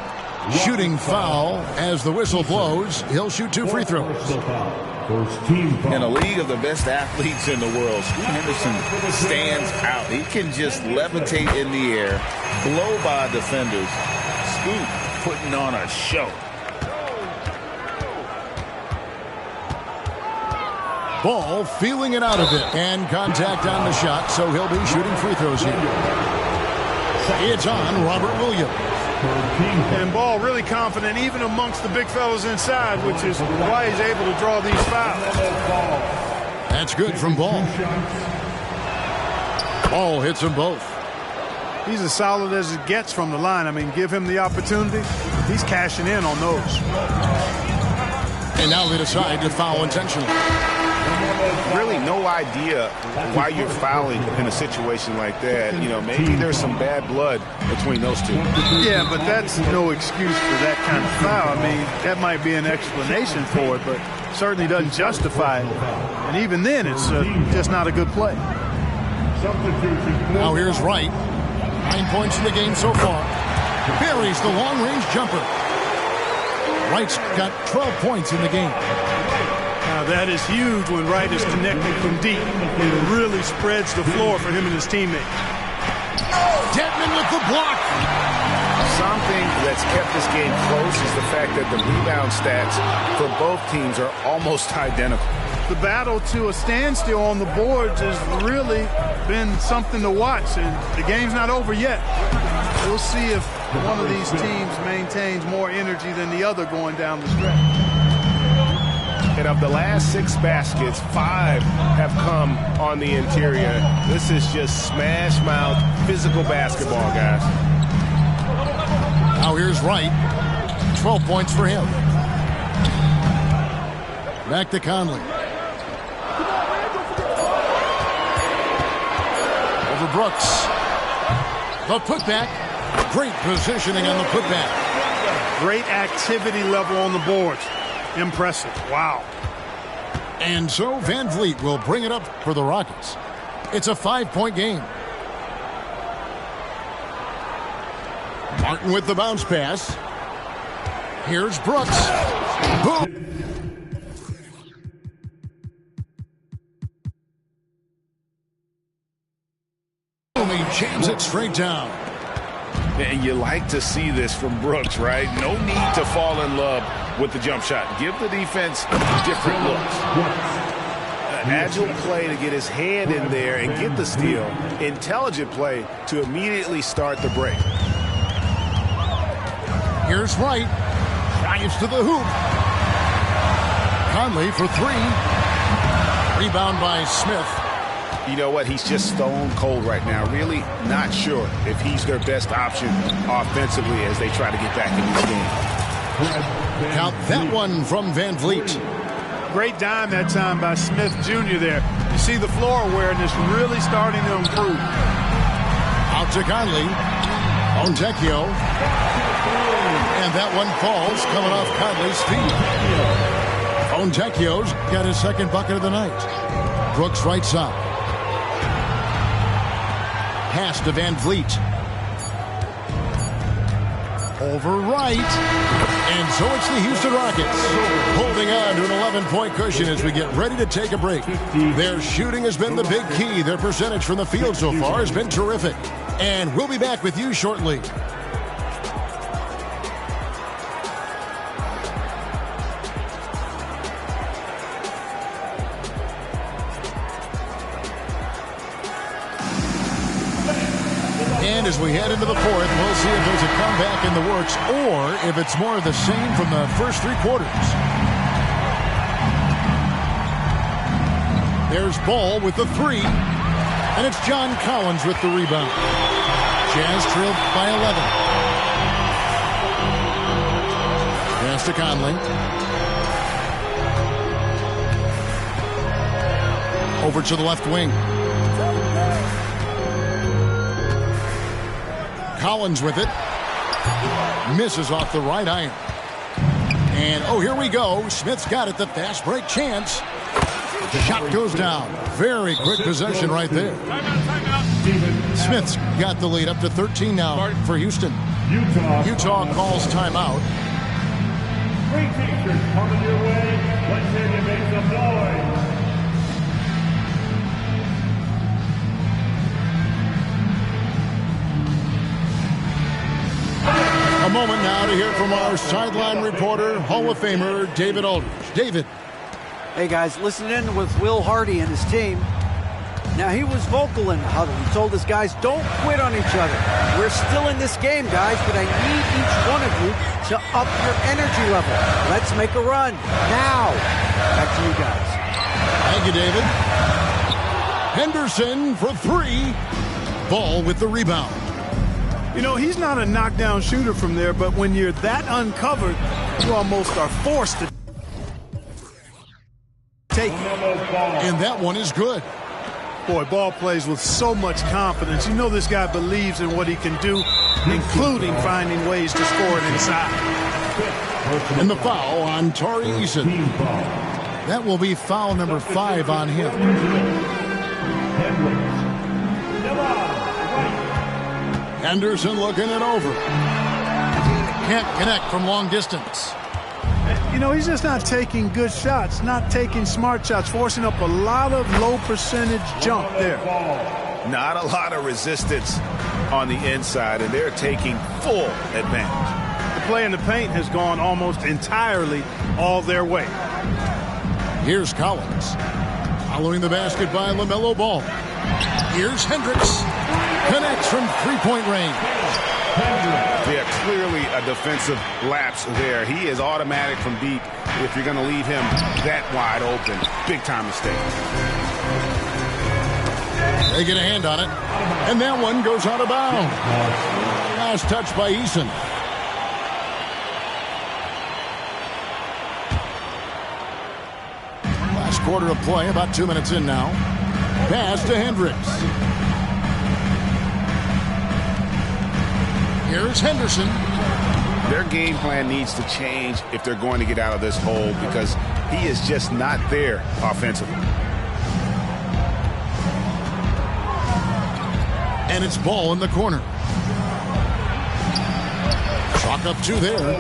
Shooting foul as the whistle blows. He'll shoot 2 free throws. In a league of the best athletes in the world, Scoot Henderson stands out. He can just levitate in the air, blow by defenders. Scoot putting on a show. Ball feeling it out a bit. And contact on the shot, so he'll be shooting free throws here. It's on Robert Williams. And Ball really confident even amongst the big fellows inside, which is why he's able to draw these fouls. That's good from Ball. Ball hits them both. He's as solid as it gets from the line. I mean, give him the opportunity. He's cashing in on those. And now they decide to foul intentionally. Really no idea why you're fouling in a situation like that. You know, maybe there's some bad blood between those two. Yeah, but that's no excuse for that kind of foul. I mean, that might be an explanation for it, but certainly doesn't justify it. And even then, it's just not a good play. Now here's Wright. 9 points in the game so far. Buries the long-range jumper. Wright's got 12 points in the game. Now that is huge when Wright is connecting from deep. It really spreads the floor for him and his teammates. Dedmon with the block. Something that's kept this game close is the fact that the rebound stats for both teams are almost identical. The battle to a standstill on the boards has really been something to watch, and the game's not over yet. We'll see if one of these teams maintains more energy than the other going down the stretch. And of the last 6 baskets, 5 have come on the interior. This is just smash mouth physical basketball, guys. Now here's Wright. 12 points for him. Back to Conley. Over Brooks. The putback. Great positioning on the putback. Great activity level on the boards. Impressive. Wow. And so Van Vliet will bring it up for the Rockets. It's a 5-point game. Martin with the bounce pass. Here's Brooks. Boom. He jams it straight down. And you like to see this from Brooks, right? No need to fall in love with the jump shot. Give the defense different looks. An agile play to get his hand in there and get the steal. Intelligent play to immediately start the break. Here's Wright. Drives to the hoop. Conley for 3. Rebound by Smith. You know what? He's just stone cold right now. Really not sure if he's their best option offensively as they try to get back in this game. Count that one from Van Vliet. Great dime that time by Smith Jr. there. You see the floor awareness really starting to improve. Out to Conley. Fontecchio. And that one falls coming off Conley's feet. Fontecchio's got his second bucket of the night. Brooks right side. Pass to Van Vliet. Over Wright. And so it's the Houston Rockets holding on to an 11-point cushion as we get ready to take a break. Their shooting has been the big key. Their percentage from the field so far has been terrific. And we'll be back with you shortly. And as we head into the fourth, we'll see if there's a comeback in the works or if it's more of the same from the first 3 quarters. There's Ball with the 3. And it's John Collins with the rebound. Jazz trailed by 11. Pass to Conley. Over to the left wing. Collins with it. Misses off the right iron. And, oh, here we go. Smith's got it, the fast break chance. The shot goes down. Very quick possession right there. Smith's got the lead up to 13 now for Houston. Utah calls timeout. Free t-shirts coming your way. Let's hear you make some noise. A moment now to hear from our sideline reporter, Hall of Famer David Aldridge. David. Hey, guys, listening with Will Hardy and his team. Now, he was vocal in the huddle. He told his guys, don't quit on each other. We're still in this game, guys, but I need each one of you to up your energy level. Let's make a run. Now. Back to you guys. Thank you, David. Henderson for three. Ball with the rebound. You know, he's not a knockdown shooter from there, but when you're that uncovered, you almost are forced to take it. And that one is good. Boy, Ball plays with so much confidence. You know this guy believes in what he can do, including finding ways to score it inside. And the foul on Tari Eason. That will be foul number 5 on him. Henderson looking it over. Can't connect from long distance. You know, he's just not taking good shots, not taking smart shots, forcing up a lot of low percentage jump there. Not a lot of resistance on the inside, and they're taking full advantage. The play in the paint has gone almost entirely all their way. Here's Collins. Following the basket by LaMelo Ball. Here's Hendricks. Connects from three-point range. Yeah, clearly a defensive lapse there. He is automatic from deep if you're going to leave him that wide open. Big-time mistake. They get a hand on it. And that one goes out of bounds. Last touch by Eason. Last quarter of play, about 2 minutes in now. Pass to Hendricks. Here's Henderson. Their game plan needs to change if they're going to get out of this hole because he is just not there offensively. And it's Ball in the corner. Chalk up 2 there.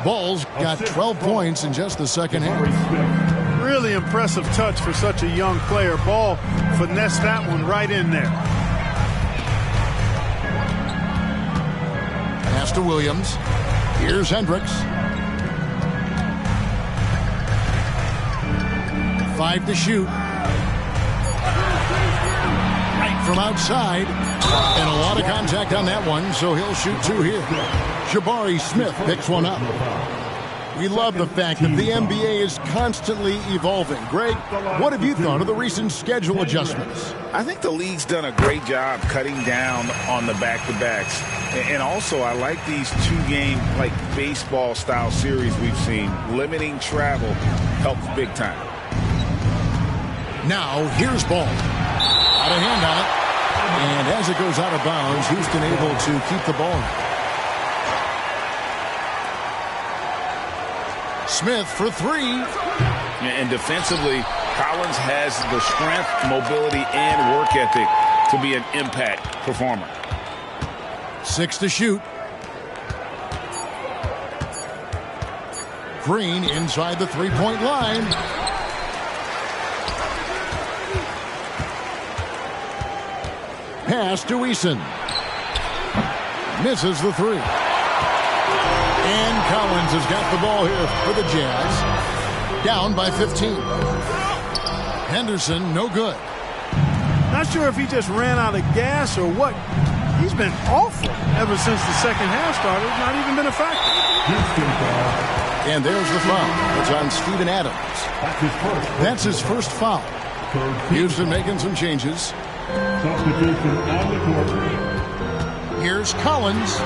Ball's got 12 points in just the second half. Really impressive touch for such a young player. Ball finessed that one right in there. Pass to Williams. Here's Hendricks. 5 to shoot. Right from outside. And a lot of contact on that one, so he'll shoot 2 here. Jabari Smith picks one up. We love the fact that the NBA is constantly evolving. Greg, what have you thought of the recent schedule adjustments? I think the league's done a great job cutting down on the back-to-backs. And also, I like these 2-game, like baseball-style series we've seen. Limiting travel helps big time. Now, here's Ball. Out of hand on it. And as it goes out of bounds, Houston able to keep the ball. Smith for 3. And defensively, Collins has the strength, mobility, and work ethic to be an impact performer. 6 to shoot. Green inside the 3-point line. Pass to Eason. Misses the 3. And Collins has got the ball here for the Jazz. Down by 15. Henderson, no good. Not sure if he just ran out of gas or what. He's been awful ever since the second half started. Not even been a factor. And there's the foul. It's on Steven Adams. That's his first foul. Houston making some changes. Here's Collins.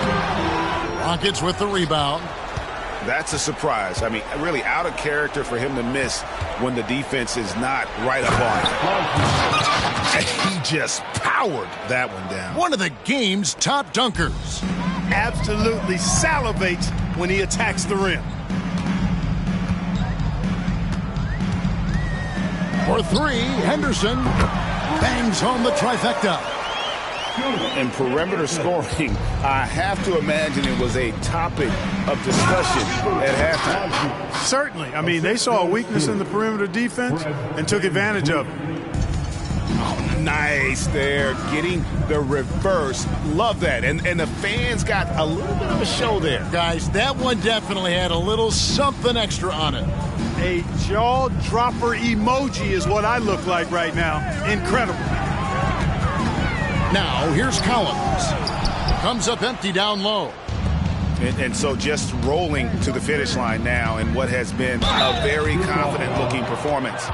Rockets with the rebound. That's a surprise. I mean, really out of character for him to miss when the defense is not right up on him. And he just powered that one down. One of the game's top dunkers. Absolutely salivates when he attacks the rim. For three, Henderson bangs home the trifecta. In perimeter scoring, I have to imagine it was a topic of discussion at halftime. Certainly. I mean, they saw a weakness in the perimeter defense and took advantage of it. Oh, nice there, getting the reverse. Love that. And the fans got a little bit of a show there. Guys, that one definitely had a little something extra on it. A jaw-dropper emoji is what I look like right now. Incredible. Now, here's Collins. Comes up empty down low. And so just rolling to the finish line now in what has been a very confident-looking performance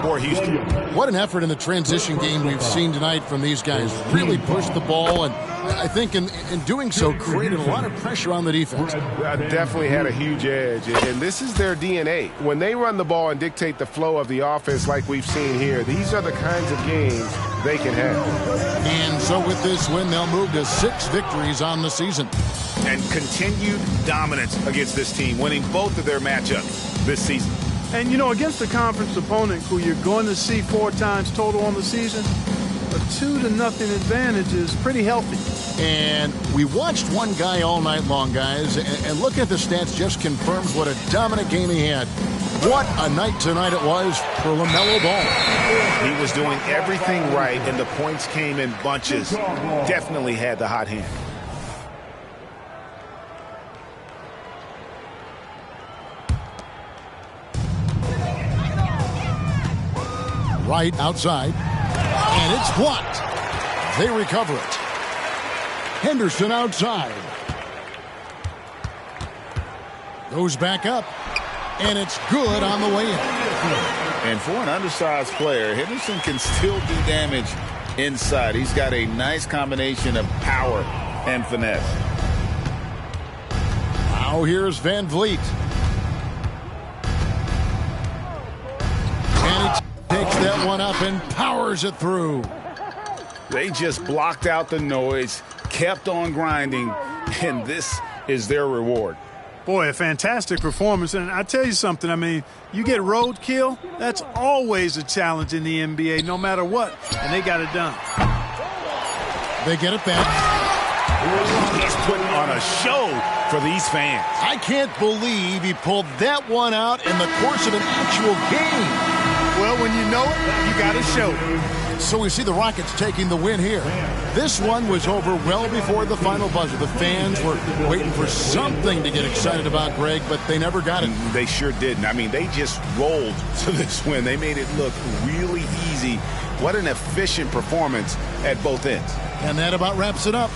for Houston. What an effort in the transition game we've seen tonight from these guys. Really pushed the ball, and I think in doing so created a lot of pressure on the defense. Definitely had a huge edge, and this is their DNA. When they run the ball and dictate the flow of the offense like we've seen here, these are the kinds of games they can have. And so with this win, they'll move to 6 victories on the season. And continued dominance against this team, winning both of their matchups this season. And, you know, against a conference opponent who you're going to see 4 times total on the season, a 2-0 advantage is pretty healthy. And we watched one guy all night long, guys, and looking at the stats just confirms what a dominant game he had. What a night tonight it was for LaMelo Ball. He was doing everything right, and the points came in bunches. Definitely had the hot hand. Right outside, and it's blocked. They recover it. Henderson outside. Goes back up, and it's good on the way in. And for an undersized player, Henderson can still do damage inside. He's got a nice combination of power and finesse. Now here's Van Vliet. And he takes that one up and powers it through. They just blocked out the noise, kept on grinding, and this is their reward. Boy, a fantastic performance. And I tell you something, I mean, you get roadkill, that's always a challenge in the NBA, no matter what. And they got it done. They get it back. He's putting on a show for these fans. I can't believe he pulled that one out in the course of an actual game. Well, when you know it, you got to show it. So we see the Rockets taking the win here. This one was over well before the final buzzer. The fans were waiting for something to get excited about, Greg, but they never got it. They sure didn't. I mean, they just rolled to this win. They made it look really easy. What an efficient performance at both ends. And that about wraps it up.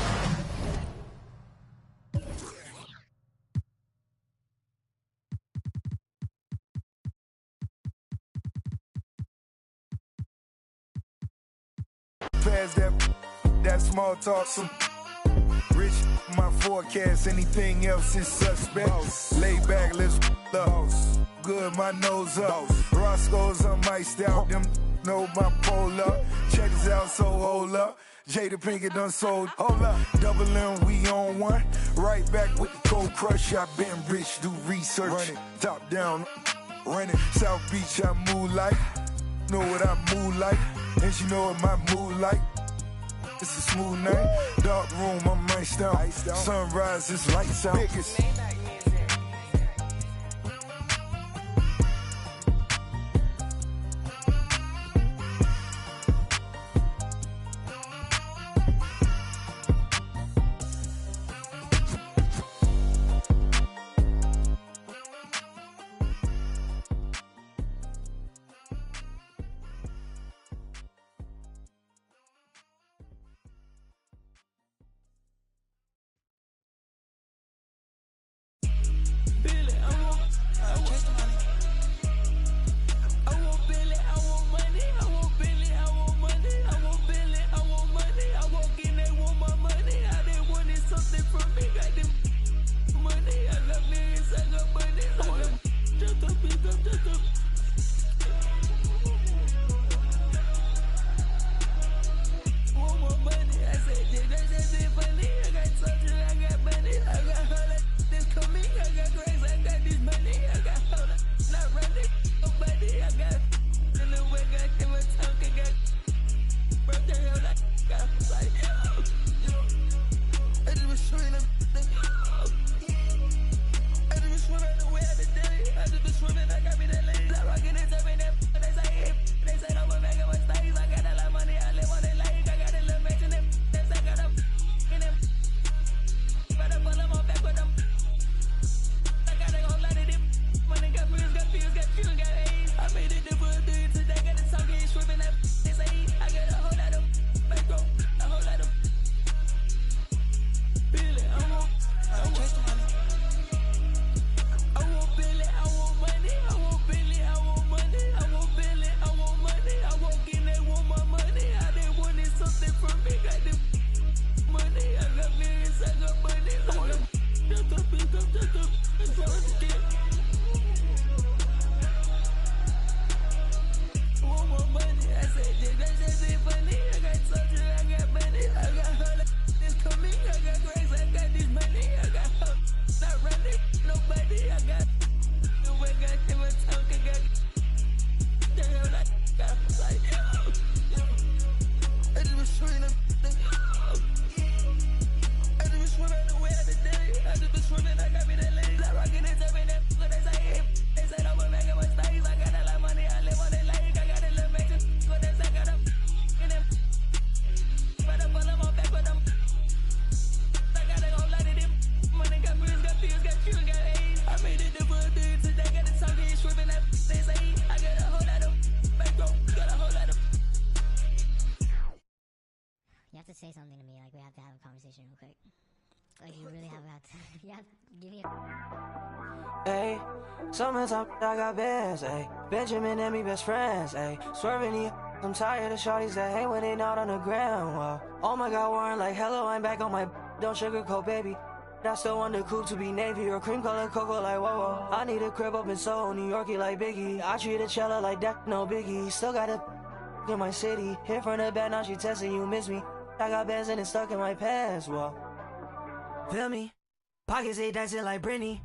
Past that small talk, some rich, my forecast, anything else is suspect. Lay back, let's up. Good, my nose up. Roscoe's, I'm iced out, them know my pole up. Check this out, so hold up. Jada Pinkett done sold, hold up. Double M, we on one. Right back with the cold crush, I been rich, do research. Run it, top down, run it. South Beach, I move like. Know what I move like. And she know what my mood like. It's a smooth night. Dark room, I'm iced out. Sunrise, it's lights out. Biggest. conversation real quick. Like, you really have got to. You have to give me Hey, summertime, I got bands, ayy. Benjamin and me best friends, ayy. Swerving the I'm tired of shorties that hate when they not on the ground. Whoa. Oh my God, Warren, like hello, I'm back on my don't sugarcoat, baby. I still want the coupe to be navy or cream color cocoa, like whoa, whoa. I need a crib up in Soho, New Yorkie like Biggie. I treat a cello like that, no biggie. Still got a in my city. Hit from the back, now she testing you miss me. I got bands and it's stuck in my pants, whoa. Feel me? Pockets ain't dancing like Britney.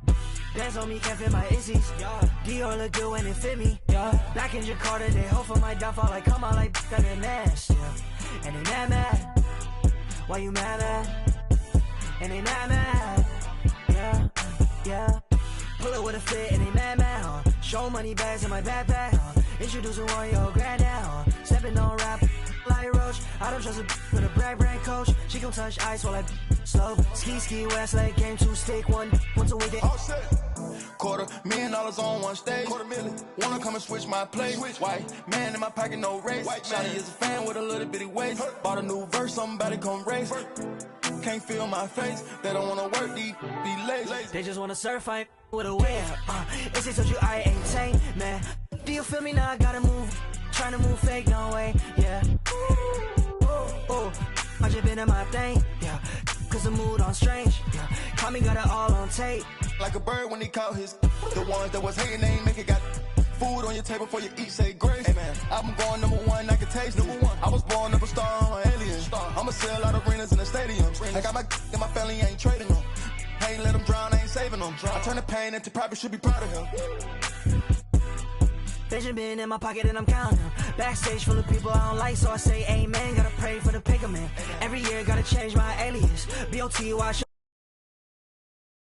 Dance on me, can't fit my Izzy's. Dior look good when it fit me. Black in Jakarta, they hope for my downfall. Like come out like that and ass. And they mad. Why you mad? And they mad. Yeah. Pull up with a fit and they mad. Show money bags in my backpack. Introducing one your granddad. Stepping on rap like Roach. I don't trust a with a brand coach. She gon' touch ice while I slow. Ski West Lake game 2 stick once a week. All set. $250,000 on one stage. $250,000. Wanna come and switch my place. White man in my pocket, no race. Shawty is a fan with a little bitty waist. Bought a new verse, somebody come race. Can't feel my face. They don't wanna work, be lazy. They just wanna surf, fight with a wave. It's they told you I ain't tame, man. Do you feel me now? I gotta move. Trying to move fake, no way, yeah. Ooh. I just been in my thing, yeah. Cause the mood on strange, yeah. Call me, got it all on tape. Like a bird when he caught his. The ones that was hating, they ain't make it. Got food on your table before you eat, say grace. Hey man, I'm going #1, I can taste it. I was born up a star, I'm an alien. I'ma sell out arenas in the stadiums. I got my and my family ain't trading them. I ain't let them drown, I ain't saving them. I turn the pain into profit, should be proud of him. Benjamin in my pocket and I'm counting them. Backstage full of people I don't like, so I say amen. Gotta pray for the picker man. Every year gotta change my alias. BOT, watch.